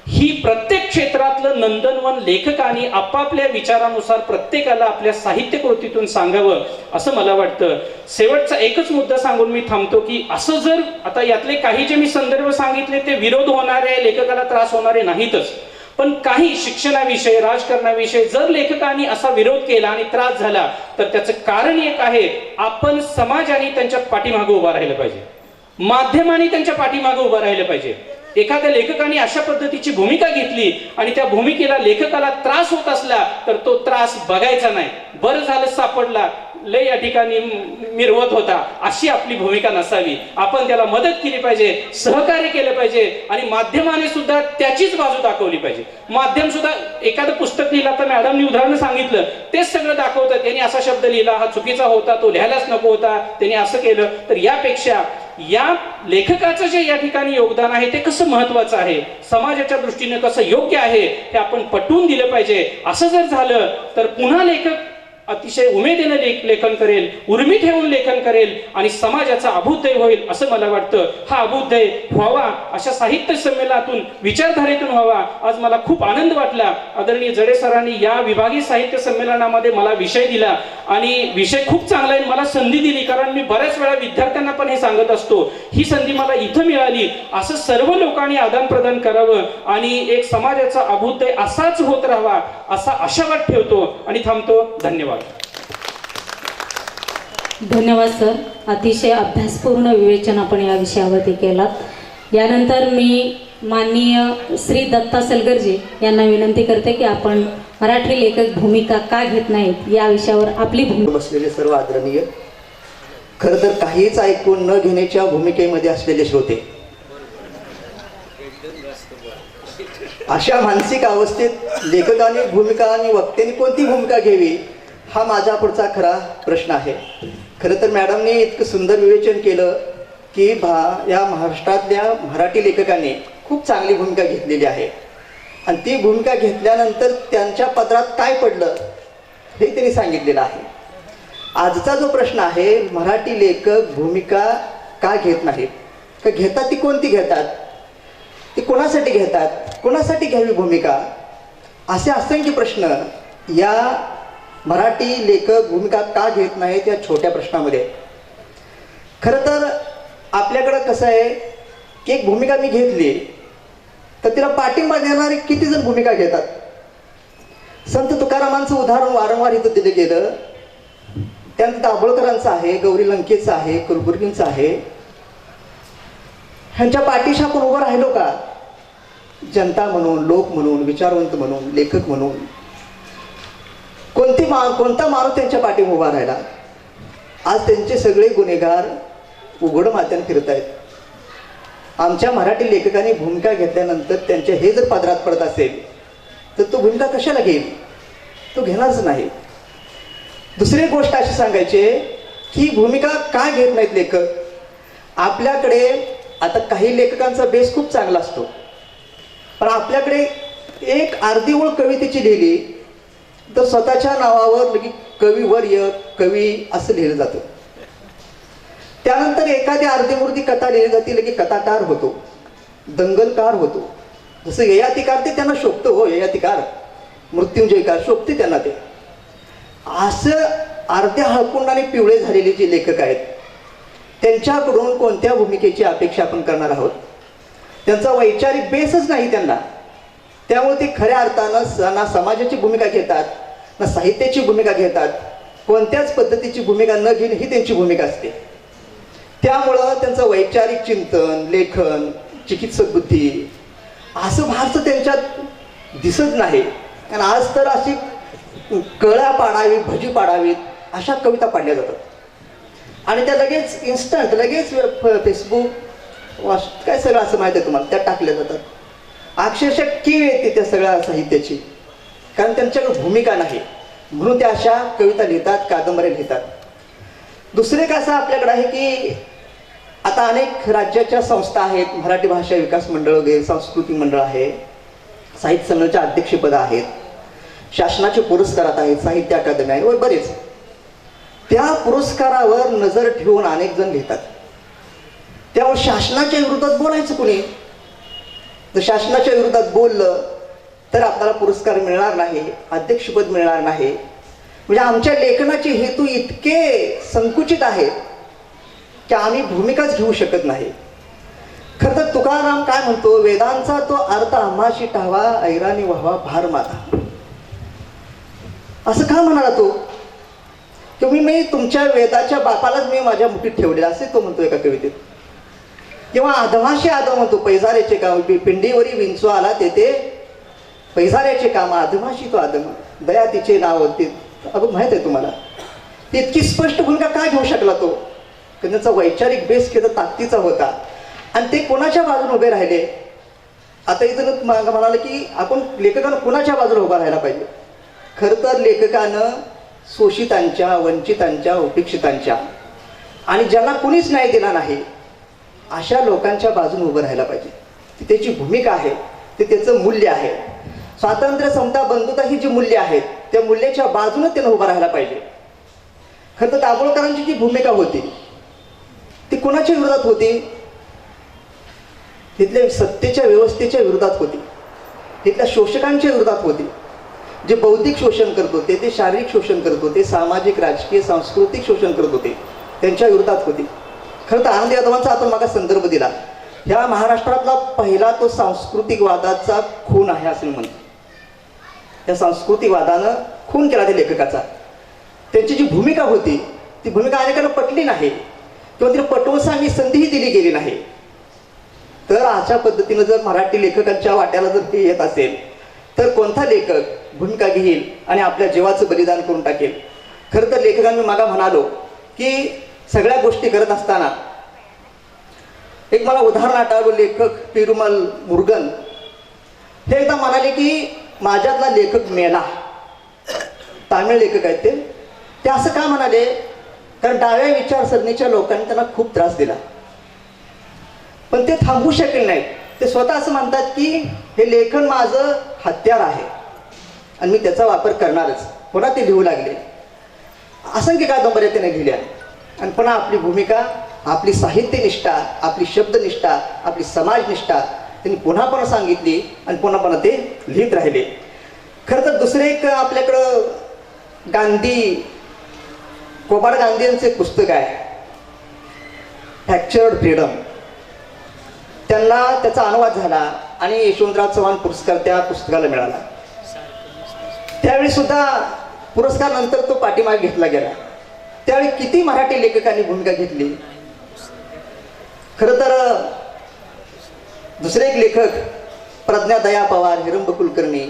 ही प्रत्येक क्षेत्रातलं नंदनवन लेखकांनी आपापल्या विचारानुसार प्रत्येकाला आपल्या साहित्य कृतीतून सांगावं असं मला वाटतं. शेवटचा एकच मुद्दा सांगून मी थांबतो की असं जर आता यातले काही जे मी संदर्भ सांगितले ते विरोध होणारे, लेखकाला त्रास होणारे नाहीतच, पण काही शिक्षणाविषयी, राजकारणाविषयी जर लेखकांनी असा विरोध केला आणि त्रास झाला तर त्याचं कारण एक आहे, आपण समाजाने त्यांच्या पाठीमागे उभा राहिलं पाहिजे, माध्यमांनी त्यांच्या पाठीमागे उभं राहिलं पाहिजे. एखाद्या लेखकाने अशा पद्धतीची भूमिका घेतली आणि त्या भूमिकेला लेखकाला त्रास होत असला तर तो त्रास बघायचा नाही. बरं झालं सापडला, लय या ठिकाणी मिरवत होता, अशी आपली भूमिका नसावी. आपण त्याला मदत केली पाहिजे, सहकार्य केलं पाहिजे आणि माध्यमाने सुद्धा त्याचीच बाजू दाखवली पाहिजे. माध्यम सुद्धा एखादं पुस्तक लिहिलं, तर मॅडमनी उदाहरण सांगितलं, तेच सगळं दाखवतात. त्यांनी असा शब्द लिहिला, हा चुकीचा होता, तो लिहायलाच नको होता, त्यांनी असं केलं. तर यापेक्षा या लेखकाचं जे या ठिकाणी योगदान आहे ते कसं महत्वाचं आहे, समाजाच्या दृष्टीने कसं योग्य आहे हे आपण पटवून दिलं पाहिजे. असं जर झालं तर पुन्हा लेखक अतिशय उमेदीने लेखन करेल, उर्मी ठेवून लेखन करेल आणि समाजाचा अभ्युदय होईल असं मला वाटतं. हा अभ्युदय व्हावा अशा साहित्य संमेलनातून, विचारधारेतून व्हावा. आज मला खूप आनंद वाटला. आदरणीय जडे सरांनी या विभागीय साहित्य संमेलनामध्ये मला विषय दिला आणि विषय खूप चांगला आहे. मला संधी दिली, कारण मी बऱ्याच वेळा विद्यार्थ्यांना पण हे सांगत असतो, ही संधी मला इथं मिळाली. असं सर्व लोकांनी आदान प्रदान करावं आणि एक समाजाचा अभ्युदय असाच होत राहावा असा आशावाद ठेवतो आणि थांबतो. धन्यवाद. धन्यवाद सर. अतिशय अभ्यासपूर्ण विवेचन आपण या विषयावरती केलात. यानंतर मी माननीय श्री दत्ता सलगरजी यांना विनंती करते की आपण मराठी लेखक भूमिका का घेत नाहीत या विषयावर आपली भूमिका. बसलेले सर्व आदरणीय, खरं तर काहीच ऐकून न घेण्याच्या भूमिकेमध्ये असलेले श्रोते, अशा मानसिक अवस्थेत लेखकाने भूमिका आणि वक्त्यांनी कोणती भूमिका घ्यावी हा माझा पुढचा खरा प्रश्न आहे. खरं तर मॅडमने इतकं सुंदर विवेचन केलं की या महाराष्ट्रातल्या मराठी लेखकांनी खूप चांगली भूमिका घेतलेली आहे आणि ती भूमिका घेतल्यानंतर त्यांच्या पदरात काय पडलं हे त्यांनी सांगितलेलं आहे. आजचा जो प्रश्न आहे, मराठी लेखक भूमिका का घेत नाहीत, का घेतात ती कोणती घेतात, ती कोणासाठी घेतात, कोणासाठी घ्यावी भूमिका, असे असंख्य प्रश्न या मराठी लेखक भूमिका का घेत नाहीत या छोट्या प्रश्नामध्ये. खरं तर आपल्याकडं कसं आहे की एक भूमिका मी घेतली तर तिला पाठिंबा देणारे किती जण भूमिका घेतात. संत तुकारामांचं उदाहरण वारंवार इथं दिलं गेलं. त्यानंतर दाभोळकरांचं आहे, गौरी लंकेचं आहे, कुलबुर्गींचं आहे. ह्यांच्या पाठीशी आपण उभं राहिलो का? जनता म्हणून, लोक म्हणून, विचारवंत म्हणून, लेखक म्हणून कोणता माणूस त्यांच्या पाठीवर उभा राहिला? आज त्यांचे सगळे गुन्हेगार उघड माथ्याने फिरत आहेत. आमच्या मराठी लेखकांनी भूमिका घेतल्यानंतर त्यांच्या हे जर पदरात पडत असेल तर तो भूमिका कशाला घेईल? तो घेणारच नाही. दुसरी गोष्ट अशी सांगायची की भूमिका का घेत नाहीत लेखक. आपल्याकडे आता काही लेखकांचा बेस खूप चांगला असतो, पण आपल्याकडे एक अर्धी ओळ कवितेची लिहिली तर स्वतःच्या नावावर लगे कविवर्य, कवी असं लिहिलं जातं. त्यानंतर एखादी अर्धीमुर्धी कथा लिहिली जाते, लगे कथाकार होतो, दंगलकार होतो. जसं ययातिकार ते त्यांना शोभतो, हो ययातिकार, मृत्युंजयकार शोभते त्यांना ते. असं अर्ध्या हळकुंडाने पिवळे झालेले जे लेखक आहेत त्यांच्याकडून कोणत्या भूमिकेची अपेक्षा आपण करणार आहोत? त्यांचा वैचारिक बेसच नाही त्यांना. त्यामुळे ते खऱ्या अर्थानं ना समाजाची भूमिका घेतात, ना साहित्याची भूमिका घेतात. कोणत्याच पद्धतीची भूमिका न घेणे ही त्यांची भूमिका असते. त्यामुळं त्यांचं वैचारिक चिंतन, लेखन, चिकित्सक बुद्धी असं फारसं त्यांच्यात दिसत नाही. आणि आज तर अशी कळ्या पाडावीत, भजी पाडावीत अशा कविता पाडल्या जातात आणि त्या लगेच इन्स्टंट, लगेच फेसबुक काय सगळं असं माहिती आहे तुम्हाला, त्या टाकल्या जातात. अक्षरशः कीव येते त्या सगळ्या साहित्याची, कारण त्यांच्याकडे भूमिका नाही म्हणून त्या अशा कविता लिहितात, कादंबऱ्या लिहितात. दुसरे कसं आपल्याकडे आहे की आता अनेक राज्याच्या संस्था आहेत, मराठी भाषा विकास मंडळ वगैरे, सांस्कृतिक मंडळ आहे, साहित्य संमेलनाच्या अध्यक्षपद आहेत, शासनाचे पुरस्कारात आहेत, साहित्य अकादमी आहे व बरेच. त्या पुरस्कारावर नजर ठेवून अनेक जण लिहितात. त्यामुळे शासनाच्या विरोधात बोलायचं कुणी? जर शासनाच्या विरोधात बोललं तर आपल्याला पुरस्कार मिळणार नाही, अध्यक्षपद मिळणार नाही. म्हणजे आमच्या लेखनाचे हेतू इतके संकुचित आहेत की आम्ही भूमिकाच घेऊ शकत नाही. खरं तर तुकाराम काय म्हणतो, वेदांचा तो अर्थ आम्हाशी ठावा, ऐराणी व्हावा भार माझा. असं का म्हणाला तो? की मी तुमच्या वेदाच्या बापालाच मी माझ्या मुठीत ठेवलेला असे तो म्हणतो एका कवितेत. किंवा अधमाशी आदम म्हणतो, पैजाऱ्याचे काम पिंडीवरी विंचू आला तेथे पैजाऱ्याचे काम, अधमाशी तो आदम, दया तिचे नाव ते. अगं माहित आहे तुम्हाला, इतकी स्पष्ट भूमिका काय घेऊ शकला तो? त्यांचा वैचारिक बेस किती ताकदीचा होता आणि ते कोणाच्या बाजूने उभे राहिले. आता इथं म्हणाले की आपण लेखकानं कोणाच्या बाजूने उभा राहायला पाहिजे. खरं तर लेखकानं शोषितांच्या, वंचितांच्या, उपेक्षितांच्या आणि ज्यांना कुणीच न्याय दिला नाही अशा लोकांच्या बाजूने उभं राहायला पाहिजे. ती त्याची भूमिका आहे, ते त्याचं मूल्य आहे. स्वातंत्र्य, समता, बंधुता ही जी मूल्य आहेत त्या मूल्याच्या बाजूने त्यानं उभं राहायला पाहिजे. खरं तर दाभोळकरांची जी भूमिका होती ती कोणाच्या विरोधात होती? तिथल्या सत्तेच्या व्यवस्थेच्या विरोधात होती, तिथल्या शोषकांच्या विरोधात होती. जे बौद्धिक शोषण करत होते, ते शारीरिक शोषण करत होते, सामाजिक, राजकीय, सांस्कृतिक शोषण करत होते, त्यांच्या विरोधात होते. खरं तर आनंद यादवांचा आपण मागा संदर्भ दिला. ह्या महाराष्ट्रातला पहिला तो सांस्कृतिक वादाचा खून आहे असं मी म्हणतो. त्या सांस्कृतिक वादानं खून केला त्या लेखकाचा. त्यांची जी भूमिका होती ती भूमिका अनेकांना पटली नाही किंवा तिला पटवून सांगण्याची संधीही दिली गेली नाही. तर अशा पद्धतीनं जर मराठी लेखकांच्या वाट्याला जर हे येत असेल तर कोणता लेखक भूमिका घेईल आणि आपल्या जीवाचं बलिदान करून टाकेल. खरं तर लेखकांनी मागा म्हणालो की सगळ्या गोष्टी करत असताना एक मला उदाहरण आठवलं. लेखक पेरुमल मुरुगन हे एकदा म्हणाले की माझ्यातला लेखक मेला. तामिळ लेखक आहेत ते असं का म्हणाले? कारण डाव्या विचारसरणीच्या लोकांनी त्यांना खूप त्रास दिला, पण ते थांबू शकले नाहीत. ते स्वतः असं म्हणतात की हे लेखन माझं हत्यार आहे आणि मी त्याचा वापर करणारच. पुन्हा ते लिहू लागले. असंख्य कादंबऱ्या त्याने लिहिल्या आणि पुन्हा आपली भूमिका, आपली साहित्यनिष्ठा, आपली शब्दनिष्ठा, आपली समाजनिष्ठा त्यांनी पुन्हा पुन्हा सांगितली आणि पुन्हा पुन्हा ते लिहित राहिले. खरं तर दुसरे एक आपल्याकडं गांधी, कोबाड गांधी यांचं एक पुस्तक आहे फ्रॅक्चर्ड फ्रीडम. त्यांना त्याचा अनुवाद झाला आणि यशवंतराव चव्हाण पुरस्कार त्या पुस्तकाला मिळाला. त्यावेळी सुद्धा पुरस्कार नंतर तो पाठीमागे घेतला गेला. त्यावेळी किती मराठी लेखकांनी भूमिका घेतली. खरं तर दुसरे एक लेखक प्रज्ञा दया पवार, हिरंब कुलकर्णी,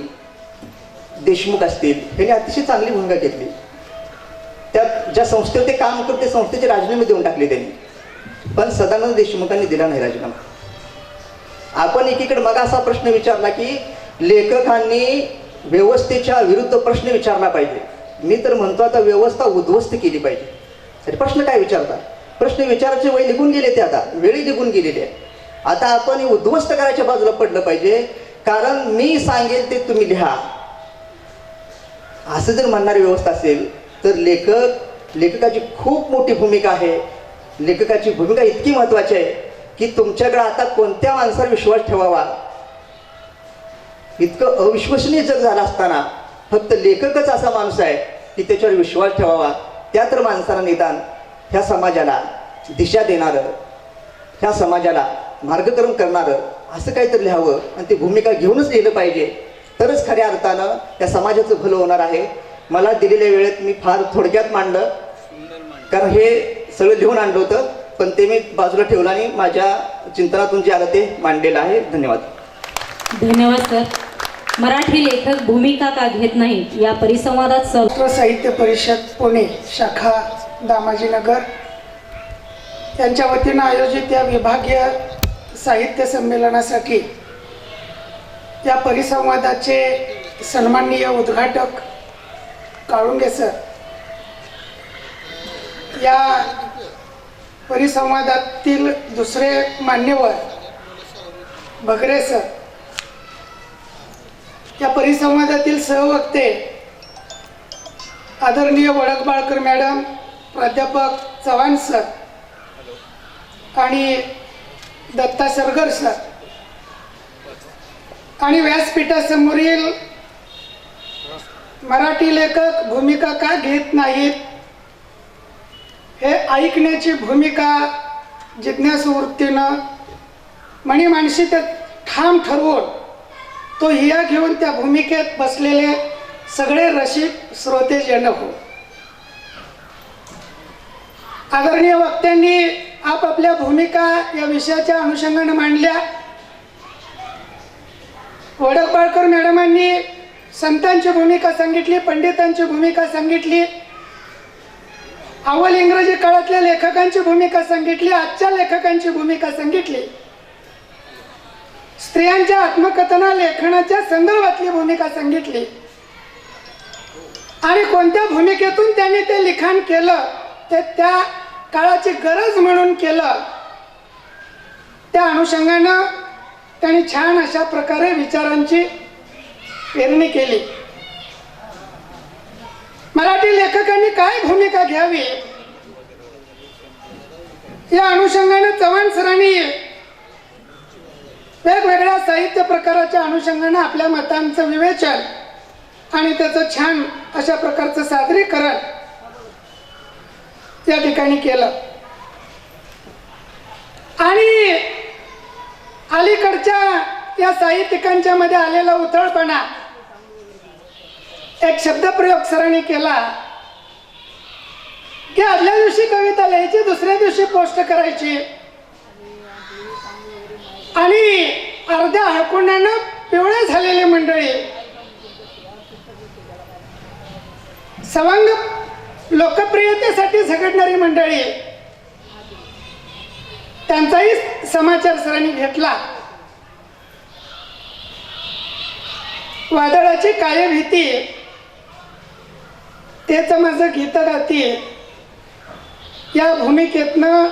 देशमुख असतील, यांनी अतिशय चांगली भूमिका घेतली. त्या ज्या संस्थेवर ते काम करते संस्थेचे राजीनामे देऊन टाकले त्यांनी, पण सदानंद देशमुखांनी दिला नाही राजीनामा. आपण एकीकडे मग असा प्रश्न विचारला की लेखकांनी व्यवस्थेच्या विरुद्ध प्रश्न विचारला पाहिजे. मी तर म्हणतो आता व्यवस्था उद्ध्वस्त केली पाहिजे. तरी प्रश्न काय विचारता? प्रश्न विचारायचे वय निघून गेले, ते आता वेळी निघून गेलेली आहे. आता आपण उद्ध्वस्त करायच्या बाजूला पडलं पाहिजे. कारण मी सांगेल ते तुम्ही लिहा असं जर म्हणणारी व्यवस्था असेल तर लेखकाची खूप मोठी भूमिका आहे. लेखकाची भूमिका इतकी महत्त्वाची आहे की तुमच्याकडे आता कोणत्या माणसावर विश्वास ठेवावा, इतकं अविश्वसनीय जग झालं असताना फक्त लेखकच असा माणूस आहे की त्याच्यावर विश्वास ठेवावा. त्या तर माणसाला निदान ह्या समाजाला दिशा देणारं, ह्या समाजाला मार्गक्रमण करणारं असं काहीतरी लिहावं आणि ती भूमिका घेऊनच लिहिलं पाहिजे. तरच खऱ्या अर्थानं त्या समाजाचं भलं होणार आहे. मला दिलेल्या वेळेत मी फार थोडक्यात मांडलं, कारण हे सगळं लिहून आणलं होतं, पण ते मी बाजूला ठेवलं आणि माझ्या चिंतनातून जे आलं ते मांडलेलं आहे. धन्यवाद. धन्यवाद सर. मराठी लेखक भूमिका का घेत नाही या परिसंवादात महाराष्ट्र साहित्य परिषद पुणे शाखा दामाजीनगर यांच्या वतीनं आयोजित या विभागीय साहित्य संमेलनासाठी या परिसंवादाचे सन्माननीय उद्घाटक काळुंगे सर, या परिसंवादातील दुसरे मान्यवर भगरे सर, या परिसंवादातील सहवक्ते आदरणीय वडकबाळकर मॅडम, प्राध्यापक चव्हाण सर आणि दत्ता सरगर सर आणि व्यासपीठासमोरील मराठी लेखक भूमिका का घेत नाहीत हे ऐकण्याची भूमिका जिज्ञासू वृत्तीनं मणिमानशी ते ठाम ठरवून तो हिया घेऊन त्या भूमिकेत बसलेले सगळे रसिक श्रोते जन हो. आदरणीय वक्त्यांनी आपापल्या भूमिका या विषयाच्या अनुषंगाने मांडल्या. वडकबाळकर मॅडमांनी संतांची भूमिका सांगितली, पंडितांची भूमिका सांगितली, अव्वल इंग्रजी काळातल्या लेखकांची भूमिका सांगितली, आजच्या लेखकांची भूमिका सांगितली, स्त्रियांच्या आत्मकथना लेखनाच्या संदर्भातली भूमिका सांगितली आणि कोणत्या भूमिकेतून त्यांनी ते लिखाण केलं ते त्या काळाची गरज म्हणून केलं. त्या अनुषंगानं त्यांनी छान अशा प्रकारे विचारांची पेरणी केली. मराठी लेखकांनी काय भूमिका घ्यावी या अनुषंगाने चव्हाण सरांनी वेगवेगळ्या साहित्य प्रकाराच्या अनुषंगाने आपल्या मतांचं विवेचन आणि त्याचं छान अशा प्रकारचं सादरीकरण या ठिकाणी केलं. आणि अलीकडच्या या साहित्यिकांच्या मध्ये आलेला उथळपणा, एक शब्दप्रयोग सरांनी केला की आदल्या दिवशी कविता लिहायची, दुसऱ्या दिवशी पोस्ट करायची आणि अर्ध्या हळकुंडानं पिवळे झालेले मंडळी, सवंग लोकप्रियतेसाठी झगडणारी मंडळी, त्यांचाही समाचार सरांनी घेतला. वादळाची काय भीती, तेच माझं गीत गाती, या भूमिकेतनं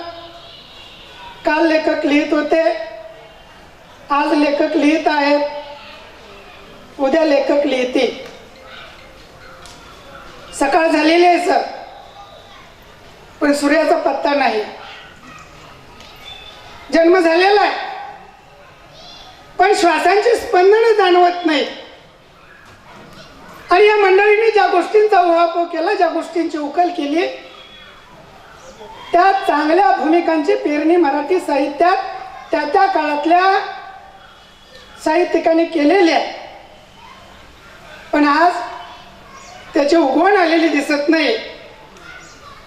काल लेखक लिहित होते, आज लेखक लिहित आहेत, उद्या लेखक लिहितील. सकाळ झालेली आहे सर, पण सूर्याचा पत्ता नाही. जन्म झालेला आहे, पण श्वासांची स्पंदनं जाणवत नाही. आणि या मंडळीने ज्या गोष्टींचा उहापोह केला, ज्या गोष्टींची उकल केली, त्या चांगल्या भूमिकांची पेरणी मराठी साहित्यात त्या त्या काळातल्या साहित्यिकांनी केलेली आहे. पण आज त्याची उगवण आलेली दिसत नाही.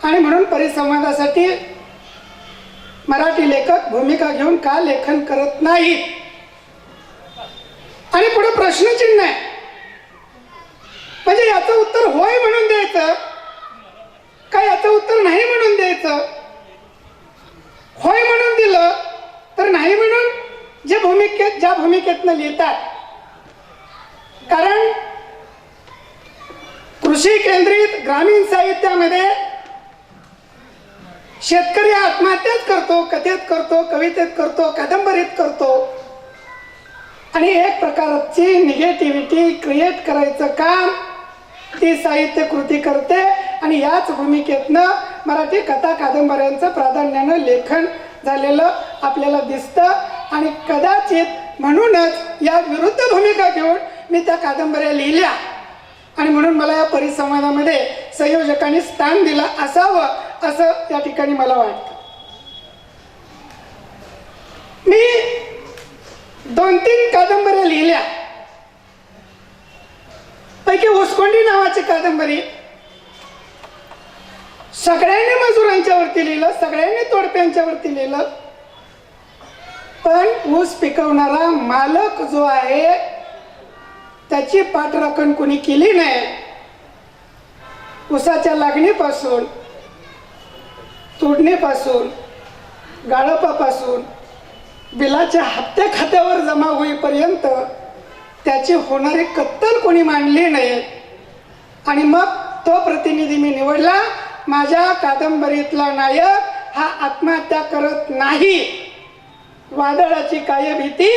आणि म्हणून परिसंवादासाठी मराठी लेखक भूमिका घेऊन का लेखन करत नाहीत. आणि पुढे प्रश्नचिन्ह आहे, म्हणजे याचं उत्तर होय म्हणून द्यायचं का याचं उत्तर नाही म्हणून द्यायचं. होय म्हणून दिलं तर नाही म्हणून ज्या भूमिकेतनं लिहितात. कारण कृषी केंद्रित ग्रामीण साहित्यामध्ये शेतकरी आत्महत्याच करतो, कथेत करतो, कवितेत करतो, कादंबरीत करतो. आणि एक प्रकारची निगेटिव्हिटी क्रिएट करायचं काम ती साहित्य कृती करते. आणि याच भूमिकेतनं मराठी कथा कादंबऱ्यांचं प्राधान्यानं लेखन झालेलं आपल्याला दिसतं. आणि कदाचित म्हणूनच या विरुद्ध भूमिका घेऊन मी त्या कादंबऱ्या लिहिल्या. आणि म्हणून मला या परिसंवादामध्ये संयोजकांनी स्थान दिलं असावं असं या ठिकाणी मला वाटतं. मी 2-3 कादंबऱ्या लिहिल्या. पैकी उसकोंडी नावाची कादंबरी सगळ्यांनी मजुरांच्या वरती लिहिलं, सगळ्यांनी तोडप्यांच्या वरती लिहिलं. पण ऊस पिकवणारा मालक जो आहे त्याची पाठराखण कोणी केली नाही. ऊसाच्या लागणीपासून, तोडणीपासून, गाळपापासून बिलाच्या हप्ते खात्यावर जमा होईपर्यंत त्याची होणारी कत्तल कोणी मांडली नाही. आणि मग तो प्रतिनिधी मी निवडला. माझ्या कादंबरीतला नायक हा आत्महत्या करत नाही. वादळाची काय भीती,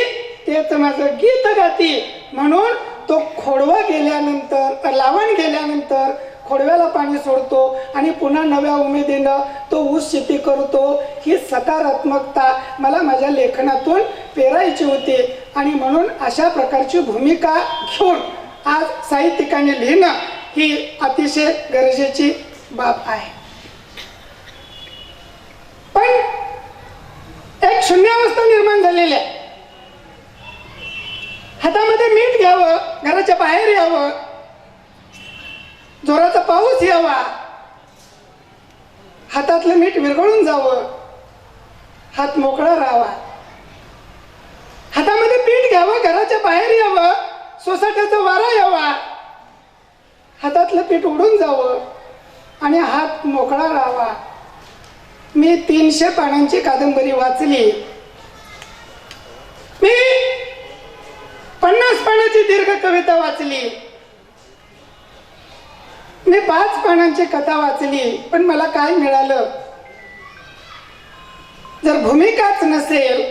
तेच माझं गीत गाती. म्हणून तो खोडवा गेल्यानंतर, लावण गेल्यानंतर खोडव्याला पाणी सोडतो आणि पुन्हा नव्या उमेदीनं तो ऊस शेती करतो. ही सकारात्मकता मला माझ्या लेखनातून पेरायची होती. आणि म्हणून अशा प्रकारची भूमिका घेऊन आज साहित्यिकांनी लिहिणं ही अतिशय गरजेची बाब आहे. पण एक शून्यावस्था निर्माण झालेली आहे. हातामध्ये मीठ घ्यावं, घराच्या बाहेर यावं, जोराचा पाऊस यावा, हातातलं मीठ विरघळून जावं, हात मोकळा राहावा. हातामध्ये पीठ घ्यावं, घराच्या बाहेर यावं, सोसाट्याचा वारा यावा, हातातलं पीठ उडून जावं आणि हात मोकळा राहावा. मी 300 पानांची कादंबरी वाचली. मी 50 पानाची दीर्घ कविता वाचली. मी 5 पानांची कथा वाचली. पण मला काय मिळालं? जर भूमिकाच नसेल,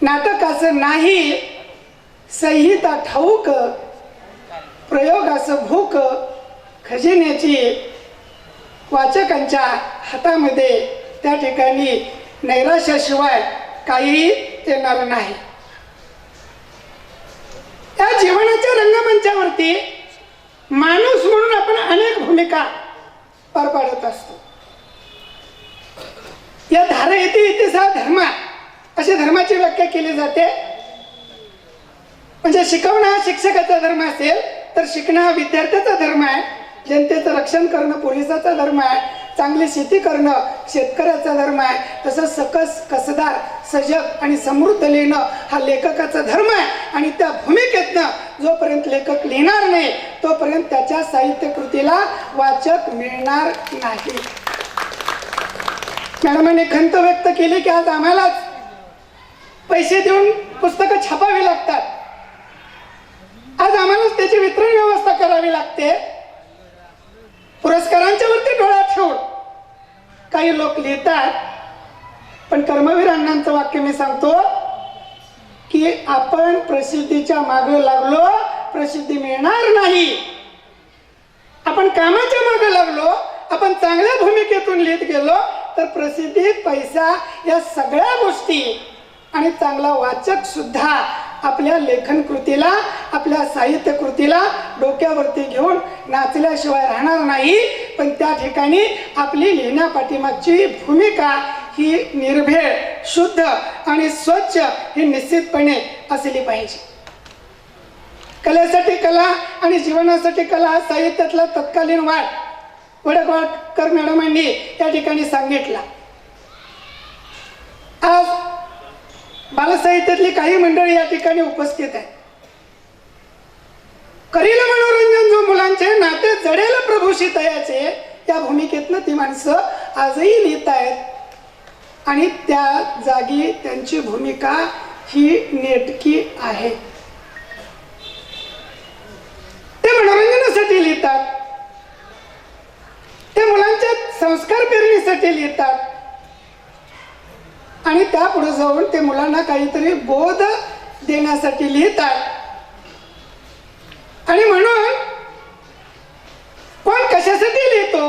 नाटकाचं नाही, संहिता ठाऊक, प्रयोगाचं भूक, खजिन्याची वाचकांच्या हातामध्ये त्या ठिकाणी नैराश्याशिवाय काही येणार नाही. त्या जीवनाच्या रंगमंचावरती माणूस म्हणून आपण अनेक भूमिका पार पाडत असतो. या धारा इति इति सा धर्म अशी धर्माची व्याख्या केली जाते. म्हणजे शिकवणं हा शिक्षकाचा धर्म असेल तर शिकणं हा विद्यार्थ्याचा धर्म आहे. जनतेचं रक्षण करणं पोलिसाचा धर्म आहे. चांगली शेती करणं शेतकऱ्याचा धर्म आहे. तसंच सकस कसदार सजग आणि समृद्ध लिहिणं हा लेखकाचा धर्म आहे. आणि त्या भूमिकेतनं जोपर्यंत लेखक लिहिणार नाही तोपर्यंत त्याच्या साहित्य कृतीला वाचक मिळणार नाही. मॅडमांनी खंत व्यक्त केली की आज आम्हालाच पैसे देऊन पुस्तकं छापावी लागतात. आज आम्हालाच त्याची वितरण व्यवस्था करावी लागते. पुरस्कारांच्या वरती डोळा ठेवून काही लोक लिहितात. पण कर्मवीर अण्णांचं वाक्य मी सांगतो की आपण प्रसिद्धीच्या मागे लागलो प्रसिद्धी मिळणार नाही. आपण कामाच्या मागे लागलो, आपण चांगल्या भूमिकेतून लिहित गेलो तर प्रसिद्धी पैसा या सगळ्या गोष्टी आणि चांगला वाचक सुद्धा आपल्या लेखन कृतीला आपल्या साहित्य कृतीला डोक्यावरती घेऊन नाचल्याशिवाय राहणार नाही. पण त्या ठिकाणी आपली लिहिण्यापाठीमागची भूमिका ही निर्भेळ शुद्ध आणि स्वच्छ ही निश्चितपणे असली पाहिजे. कलेसाठी कला आणि जीवनासाठी कला साहित्यातला तत्कालीन वाद वडकवाडकर मॅडमांनी या ठिकाणी सांगितला. आज बालसाहित्यातली काही मंडळी या ठिकाणी उपस्थित आहे. करील मनोरंजन जो मुलांचे नाते जडेल प्रभूशी तयाचे या भूमिकेतनं ती माणसं आजही लिहित आहेत आणि त्या जागी त्यांची भूमिका ही नेटकी आहे. ते मनोरंजनासाठी लिहितात, ते मुलांच्या संस्कार पेरणीसाठी लिहितात आणि त्या पुढे जाऊन ते मुलांना काहीतरी बोध देण्यासाठी लिहितात. आणि म्हणून कोण कशासाठी लिहितो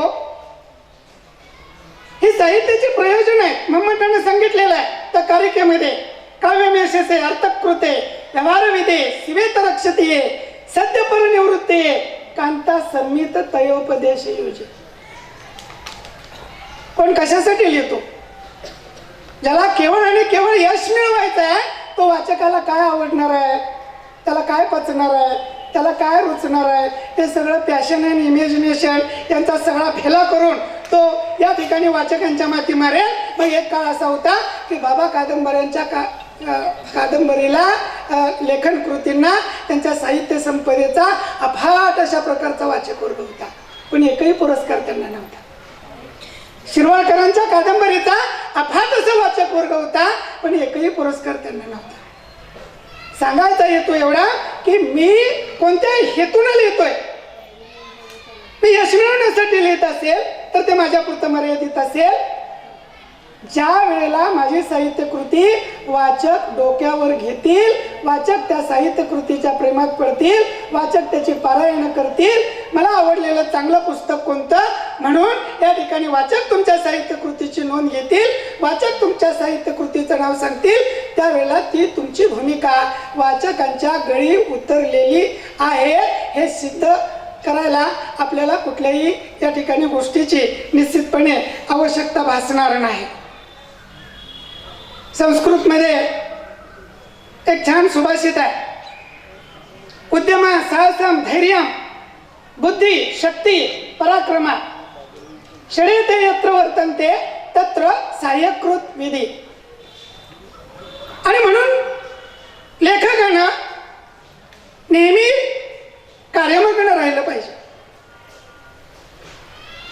ही साहित्याची प्रयोजन आहे. मम्मटाने सांगितलेलं आहे त्या कारिकेमध्ये काव्यमेशसे अर्थकृते व्यवहारविदे शिवेत रक्षतीये सद्य परनिवृत्तीये कांता संमित तयोपदेश योजे. कोण कशासाठी लिहितो? ज्याला केवळ आणि केवळ यश मिळवायचं आहे तो वाचकाला काय आवडणार आहे, त्याला काय पचणार आहे, त्याला काय रुचणार आहे ते सगळं पॅशन अँड इमॅजिनेशन यांचा सगळा फेला करून तो या ठिकाणी वाचकांच्या माती मारेल. मग एक काळ असा होता की बाबा कादंबऱ्यांच्या कादंबरीला लेखन कृतींना त्यांच्या साहित्य संपदेचा अफाट अशा प्रकारचा वाचक वर्ग होता. पण एकही पुरस्कार त्यांना नव्हता. शिरवाळकरांच्या कादंबरीचा अफाट असा वाचक वर्ग होता पण एकही पुरस्कार त्यांना नव्हता. सांगायचा हेतू एवढा की मी कोणत्या हेतूने लिहितोय. मी यश मिळवण्यासाठी लिहित असेल तर ते माझ्यापुरतं मर्यादित असेल. ज्या वेळेला माझी साहित्य कृती वाचक डोक्यावर घेतील, वाचक त्या साहित्य कृतीच्या प्रेमात पडतील, वाचक त्याची पारायण करतील, मला आवडलेलं चांगलं पुस्तक कोणतं म्हणून या ठिकाणी वाचक तुमच्या साहित्य कृतीची नोंद घेतील, वाचक तुमच्या साहित्य कृतीचं नाव सांगतील, त्यावेळेला ती तुमची भूमिका वाचकांच्या गळी उतरलेली आहे हे सिद्ध करायला आपल्याला कुठल्याही या ठिकाणी गोष्टीची निश्चितपणे आवश्यकता भासणार नाही. संस्कृत मध्ये एक छान सुभाषित आहे, उद्यम साहसम धैर्यम बुद्धी शक्ती पराक्रमा षडेते यत्र वर्तन्ते तत्र सहाय्यकृत विधी. आणि म्हणून लेखकांना नेहमी कार्यमग्न राहिलं पाहिजे.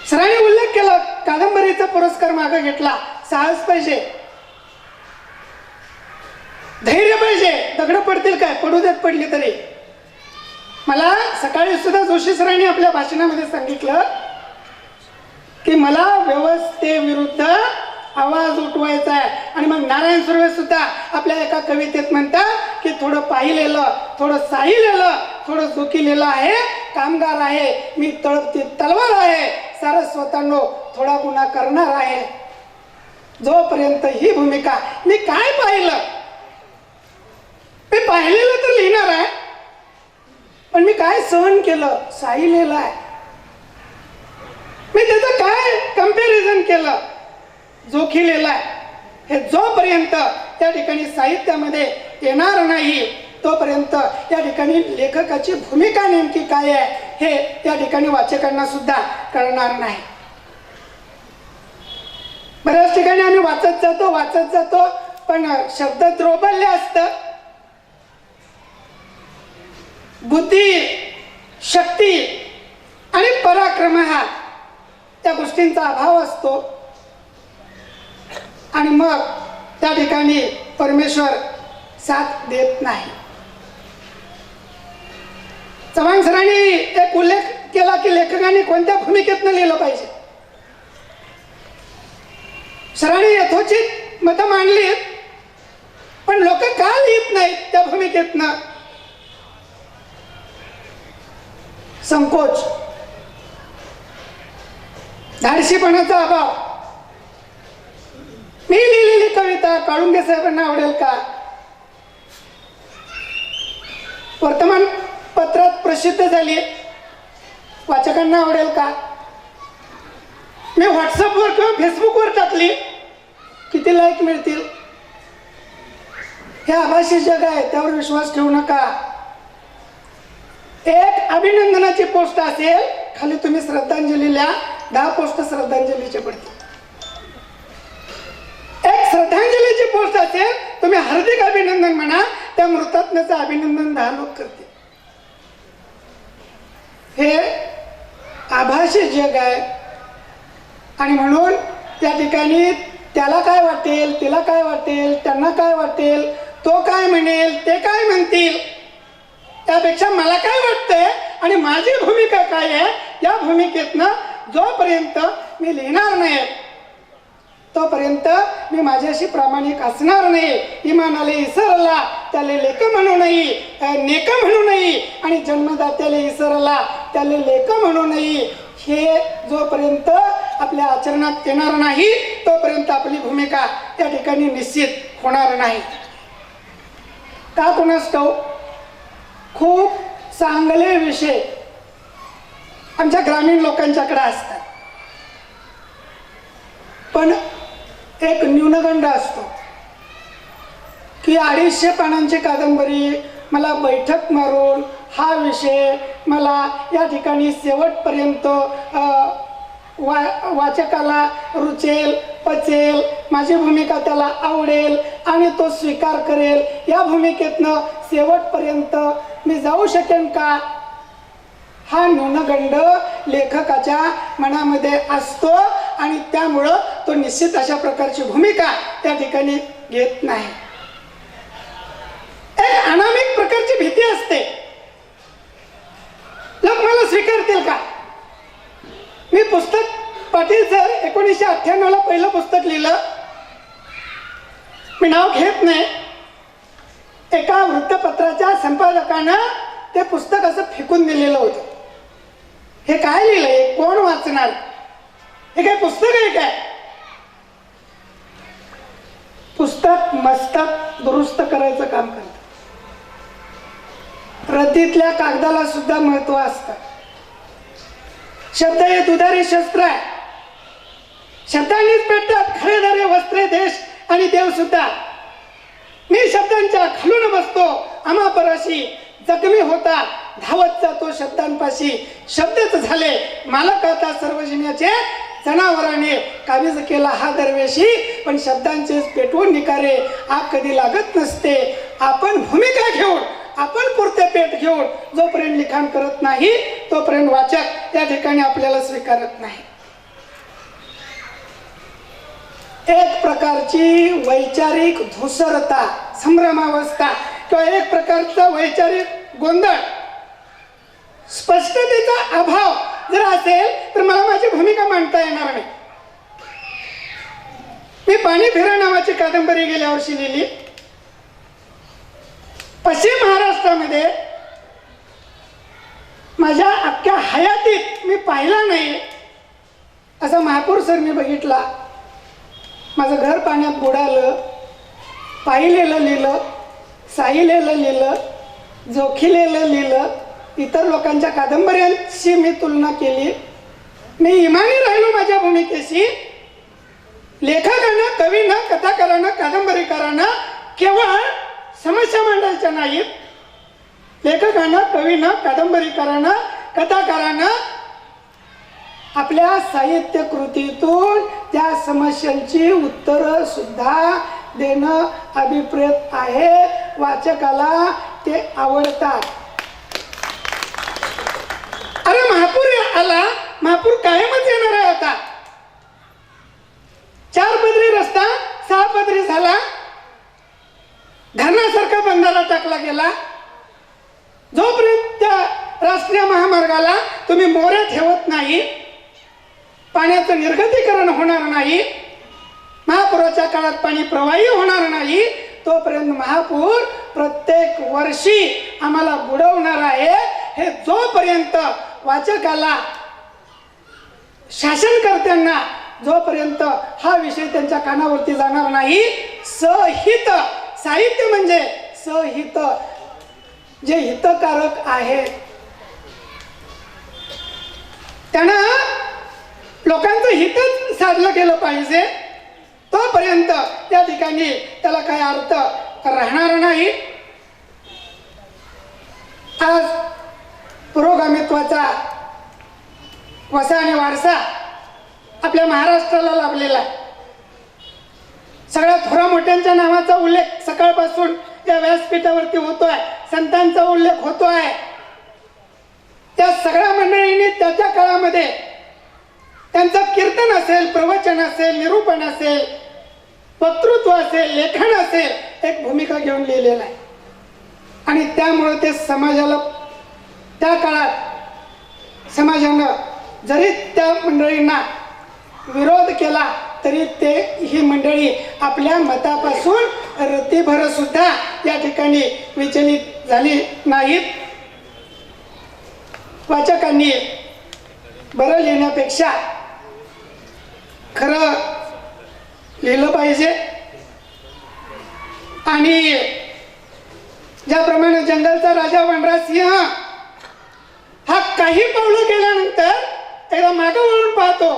सरांनी उल्लेख केला कादंबरीचा पुरस्कार मागे घेतला. साहस पाहिजे, धैर्य पाहिजे. दगड पडतील काय, पडू देत पडली तरी. मला सकाळी सुद्धा जोशी सरांनी आपल्या भाषणामध्ये सांगितलं की मला व्यवस्थेविरुद्ध आवाज उठवायचा आहे. आणि मग नारायण सुर्वे सुद्धा आपल्या एका कवितेत म्हणतात की थोडं पाहिलेलं, थोडं साहिलेलं, थोडं जोखिलेलं आहे, कामगार आहे, मी तळपती तलवार आहे, सारस्वतांनो थोडा गुन्हा करणार आहे. जोपर्यंत ही भूमिका मी काय पाहिलं, मी पाहिलेलं तर लिहिणार आहे पण मी काय सहन केलं, साई लिहिलाय, मी त्याचं काय कम्पॅरिझन केलं, जोखी लिहिलाय. हे जोपर्यंत त्या ठिकाणी साहित्यामध्ये येणार नाही तोपर्यंत या ठिकाणी लेखकाची भूमिका नेमकी काय आहे हे त्या ठिकाणी वाचकांना सुद्धा कळणार नाही. बऱ्याच ठिकाणी आम्ही वाचत जातो पण शब्द द्रोबल्य असतं. बुद्धी, शक्ती आणि पराक्रम हा त्या गोष्टींचा अभाव असतो आणि मग त्या ठिकाणी परमेश्वर साथ देत नाही. चव्हाण सरांनी एक उल्लेख केला की लेखकांनी कोणत्या भूमिकेतनं लिहिलं पाहिजे. सरांनी यथोचित मतं मांडलीत, पण लोक का लिहित नाहीत त्या भूमिकेतनं? संकोच, धाडशीपणाचा अभाव. मी लिहिलेली कविता काळुंगे साहेबांना आवडेल का? वर्तमान पत्रात प्रसिद्ध झाली, वाचकांना आवडेल का? मी व्हॉट्सअपवर किंवा फेसबुकवर टाकली, किती लाईक मिळतील? हे आभासी जग आहे, त्यावर विश्वास ठेवू नका. एक अभिनंदनाची पोस्ट असेल, खाली तुम्ही श्रद्धांजलीला 10 पोस्ट श्रद्धांजलीचे पडतील. एक श्रद्धांजलीची पोस्ट असेल, तुम्ही हार्दिक अभिनंदन म्हणा, त्या मृतात्म्याचं अभिनंदन 10 लोक करतील. हे आभासी जग आहे आणि म्हणून त्या ठिकाणी त्याला काय वाटेल, तिला काय वाटेल, त्यांना काय वाटेल, तो काय म्हणेल, ते काय म्हणतील, त्यापेक्षा मला काय वाटतंय आणि माझी भूमिका काय आहे या भूमिकेतनं जोपर्यंत मी लिहिणार नाही तोपर्यंत मी माझ्याशी प्रामाणिक असणार नाही. इमानाले इसरला त्याले लेख म्हणू नये, नेक म्हणू नये आणि जन्मदात्याले इसरला त्याले लेख म्हणू नये. हे जोपर्यंत आपल्या आचरणात येणार नाही तोपर्यंत आपली भूमिका त्या ठिकाणी निश्चित होणार नाही. का कोणास ठाऊक, खूप चांगले विषय आमच्या ग्रामीण लोकांच्याकडे असतात, पण एक न्यूनगंड असतो की 250 पानांची कादंबरी मला बैठक मारून हा विषय मला या ठिकाणी शेवटपर्यंत वाचकाला रुचेल, पचेल, माझी भूमिका त्याला आवडेल आणि तो स्वीकार करेल, या भूमिकेतनं शेवटपर्यंत मी जाऊ शकेन का? हा न्यूनगंड लेखकाच्या मनामध्ये असतो आणि त्यामुळं तो निश्चित अशा प्रकारची भूमिका त्या ठिकाणी घेत नाही. एक अनामिक प्रकारची भीती असते, लोक मला स्वीकारतील का? मी पुस्तक, पाटील सर 1998ला पहिलं पुस्तक लिहिलं, मी नाव घेत नाही, एका वृत्तपत्राच्या संपादकानं ते पुस्तक असं फेकून दिलेलं होतं. हे काय लिहिलंय, कोण वाचणार, हे काय पुस्तक आहे काय? पुस्तक मस्तक दुरुस्त करायचं काम करतं. रतीतल्या कागदाला सुद्धा महत्व असतं. शब्द हे दुधारी शस्त्र आहे, शब्दांनीच पेटतात खरेदारे वस्त्रे देश आणि देव सुद्धा. मी शब्दांच्या खालून बसतो आमापराशी, जखमी होता धावत जातो शब्दांपाशी. शब्दच झाले मालक आता सर्व जिन्याचे, जनावराने काबीज केला हा दरवेशी. पण शब्दांचेच पेटवून निकारे आग कधी लागत नसते. आपण भूमिका घेऊन, आपण पुरते पेट घेऊन जोपर्यंत लिखाण करत नाही तोपर्यंत वाचक या ठिकाणी आपल्याला स्वीकारत नाही. एक प्रकारची वैचारिक धुसरता, संभ्रमावस्था किंवा एक प्रकारचा वैचारिक गोंधळ, स्पष्टतेचा अभाव जर असेल तर मला माझी भूमिका मांडता येणार नाही. मी पाणी फिरा नावाची कादंबरी गेल्या वर्षी लिहिली. पश्चिम महाराष्ट्रामध्ये माझ्या अख्ख्या हयातीत मी पाहिला नाही असा महापूर सर मी बघितला. माझं घर पाण्यात बुडालं, पाहिलेलं लिहिलं, साहिलेलं लिहिलं, जोखिलेलं लिहिलं, इतर लोकांच्या कादंबऱ्यांशी मी तुलना केली. मी इमानी राहिलो माझ्या भूमिकेशी. लेखकांना, कवींना, कथाकारांना, कादंबरीकारांना केवळ समस्या मांडायच्या नाहीत. लेखकांना, कवींना, कादंबरीकारांना, कथाकारांना आपल्या साहित्य कृतीतून त्या समस्यांची उत्तरं सुद्धा देणं अभिप्रेत आहे. वाचकाला ते आवडतात. अरे महापूर आला, महापूर कायमच येणार आहे. आता 4 पदरी रस्ता 6 पदरी झाला. धरणासारखा बंधारा टाकला गेला. जोपर्यंत त्या राष्ट्रीय महामार्गाला तुम्ही मोऱ्या ठेवत नाही, पाण्याचं निर्गतीकरण होणार नाही, महापुराच्या काळात पाणी प्रवाही होणार नाही, तोपर्यंत महापूर प्रत्येक वर्षी आम्हाला बुडवणार आहे. हे जोपर्यंत वाचकाला, शासनकर्त्यांना जोपर्यंत हा विषय त्यांच्या कानावरती जाणार नाही, सहित साहित्य म्हणजे सहित जे हितकारक आहे त्यांना लोकांचं हितच साधलं गेलं पाहिजे, तोपर्यंत त्या ठिकाणी त्याला काही अर्थ राहणार नाही. आज पुरोगामित्वाचा वसा आणि वारसा आपल्या महाराष्ट्राला लाभलेला आहे. सगळ्या थोरा मोठ्यांच्या नावाचा उल्लेख सकाळपासून या व्यासपीठावरती होतोय, संतांचा उल्लेख होतोय. त्या सगळ्या मंडळींनी त्या काळामध्ये त्यांचं कीर्तन असेल, प्रवचन असेल, निरूपण असेल, वक्तृत्व असेल, लेखन असेल, एक भूमिका घेऊन लिहिलेलं आहे. आणि त्यामुळे ते समाजाला त्या काळात समाजानं जरी त्या मंडळींना विरोध केला तरी ते ही मंडळी आपल्या मतापासून रतीभर सुद्धा या ठिकाणी विचलित झाली नाहीत. वाचकांनी बरं लिहिण्यापेक्षा खरं लिहिलं पाहिजे. आणि ज्याप्रमाणे जंगलचा राजा वनराज सिंह हा काही पावलं गेल्यानंतर एकदा मागं वळून पाहतो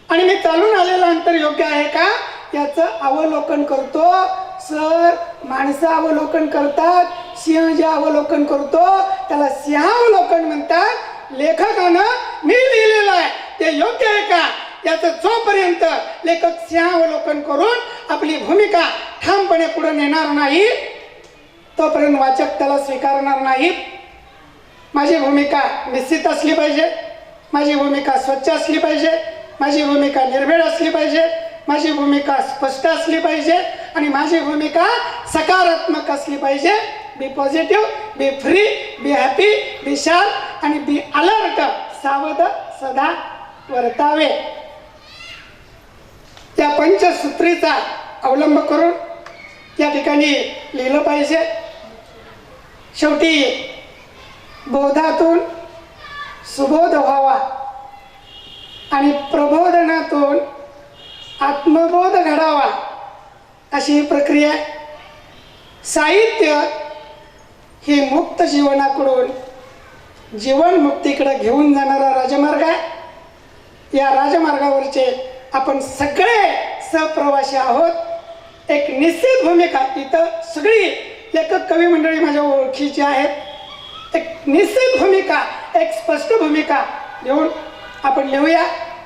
आणि मी चालून आलेलं अंतर योग्य आहे का याचं अवलोकन करतो. सर माणसं अवलोकन करतात, सिंह जे अवलोकन करतो त्याला सिंहावलोकन म्हणतात. लेखकानं मी लिहिलेलं आहे ते योग्य आहे का याचं जोपर्यंत लेखक सिंहावलोकन करून आपली भूमिका ठामपणे पुढे नेणार नाही तोपर्यंत वाचक त्याला स्वीकारणार नाहीत. माझी भूमिका निश्चित असली पाहिजे, माझी भूमिका स्वच्छ असली पाहिजे, माझी भूमिका निर्भीड असली पाहिजे, माझी भूमिका स्पष्ट असली पाहिजे आणि माझी भूमिका सकारात्मक असली पाहिजे. Be positive, be free, be happy, be sharp आणि बी अलर्ट, सावध सदा वर्तावे. त्या पंचसूत्रीचा अवलंब करून या ठिकाणी लिहिलं पाहिजे. शेवटी बोधातून सुबोध व्हावा आणि प्रबोधनातून आत्मबोध घडावा अशी ही प्रक्रिया. साहित्य ही मुक्त जीवनाकडून जीवनमुक्तीकडे घेऊन जाणारा राजमार्ग आहे. या राजमार्गावरचे आपण सगळे सहप्रवासी आहोत. एक निश्चित भूमिका इथं सगळी लेखक कवी मंडळी माझ्या ओळखीची आहेत. एक निश्चित भूमिका, एक स्पष्ट भूमिका घेऊन आपण लिहूया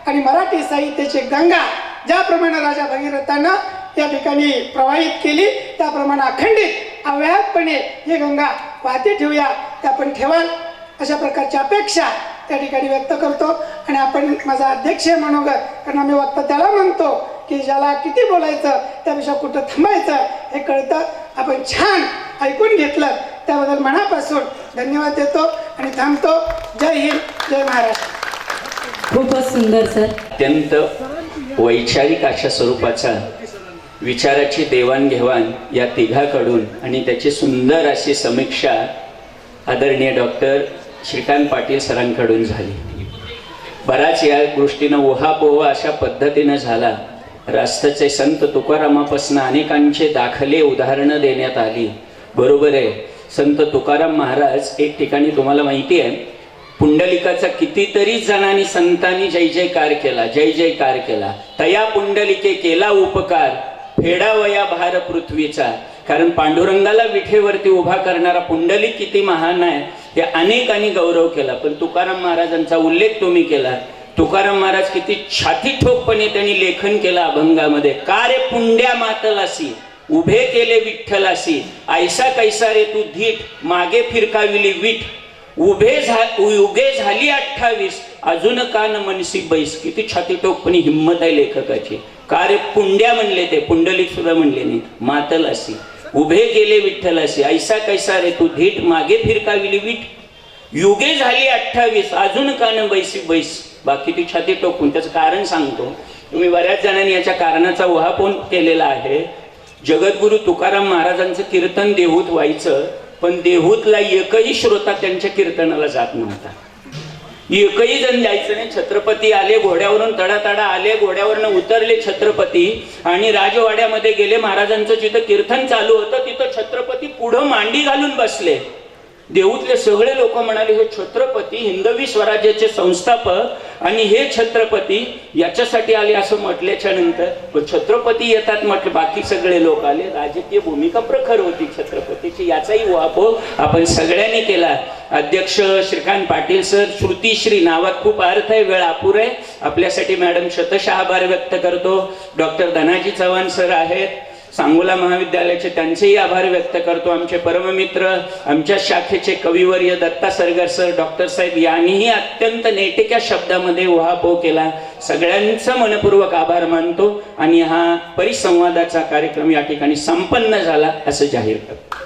आणि मराठी साहित्याची गंगा ज्याप्रमाणे राजा भगीरथानं या ठिकाणी प्रवाहित केली त्याप्रमाणे अखंडित अव्याहतपणे ही गंगा वाहती ठेवूया. ते आपण ठेवाल अशा प्रकारची अपेक्षा त्या ठिकाणी व्यक्त करतो. आणि आपण माझा अध्यक्ष मनोगत, कारण आम्ही वक्ता त्याला म्हणतो की ज्याला किती बोलायचं त्यापेक्षा कुठं थांबायचं हे कळतं. आपण छान ऐकून घेतलं त्याबद्दल मनापासून धन्यवाद देतो आणि थांबतो. जय हिंद, जय महाराष्ट्र. खूपच सुंदर सर. अत्यंत वैचारिक अशा स्वरूपाचा विचाराची देवाणघेवाण या तिघाकडून आणि त्याची सुंदर अशी समीक्षा आदरणीय डॉक्टर श्रीकांत पाटील सरांकडून झाली. बराच या गोष्टीनं उहापोह अशा पद्धतीनं झाला. राष्ट्राचे संत तुकारामापासून अनेकांचे दाखले उदाहरणं देण्यात आली. बरोबर आहे, संत तुकाराम महाराज एक ठिकाणी तुम्हाला माहिती आहे, पुंडलिकाचा कितीतरी जणांनी संतांनी जय जयकार केला, जय जयकार केला. तया पुंडलिके केला उपकार, फेडावया भार पृथ्वीचा. कारण पांडुरंगाला विठेवरती उभा करणारा पुंडलिक किती महान आहे हे अनेकांनी गौरव केला. पण तुकाराम महाराजांचा उल्लेख तुम्ही केला. तुकाराम महाराज किती छाती ठोकपणे त्यांनी लेखन केलं अभंगामध्ये. का रे पुंड्या मातलासी, उभे केले विठ्ठलासी, ऐसा कैसा रे तू धीट, मागे फिरकाविली वीट, उगे झाली 28, अजून का न मनसी बैस. किती छाती टोकपणी हिंमत आहे लेखकाची. का रे पुंड्या म्हणले, ते पुंडलिक सुद्धा म्हणले नाही, मातलासी, उभे केले विठ्ठलासी, ऐसा कैसा रे तू धीट, मागे फिरकाविली वीट, युगे झाली 28, अजून का न बैसी बैस. बाकी ती छाती टोकून त्याचं कारण सांगतो. तुम्ही बऱ्याच जणांनी याच्या कारणाचा उहापोह केलेला आहे. जगद्गुरु तुकाराम महाराजांचं कीर्तन देहूत व्हायचं, पण देहूतला एकही श्रोता त्यांच्या कीर्तनाला जात नव्हता. एकही जण जायचं नाही. छत्रपती आले घोड्यावरून, तडातडा आले घोड्यावरून, उतरले छत्रपती आणि राजवाड्यामध्ये गेले. महाराजांचं जिथं कीर्तन चालू होतं तिथं छत्रपती पुढं मांडी घालून बसले. देऊतले सगळे लोक म्हणाले, हे छत्रपती हिंदवी स्वराज्याचे संस्थापक आणि हे छत्रपती याच्यासाठी आले असं म्हटल्याच्या नंतर छत्रपती येतात म्हटलं, बाकी सगळे लोक आले. राजकीय भूमिका प्रखर होती छत्रपतीची, याचाही उहापोह आपण सगळ्यांनी केला. अध्यक्ष श्रीकांत पाटील सर, श्रुतीश्री नावात खूप अर्थ आहे, वेळ अपुर आहे. आपल्यासाठी मॅडम शतशः आभार व्यक्त करतो. डॉक्टर धनाजी चव्हाण सर आहेत सांगोला महाविद्यालयाचे, त्यांचेही आभार व्यक्त करतो. आमचे परममित्र, आमच्या शाखेचे कविवर्य दत्ता सरगर सर, डॉक्टर साहेब यांनीही अत्यंत नेटक्या शब्दामध्ये उहापोह केला. सगळ्यांचा मनपूर्वक आभार मानतो आणि हा परिसंवादाचा कार्यक्रम या ठिकाणी संपन्न झाला असं जाहीर करतो.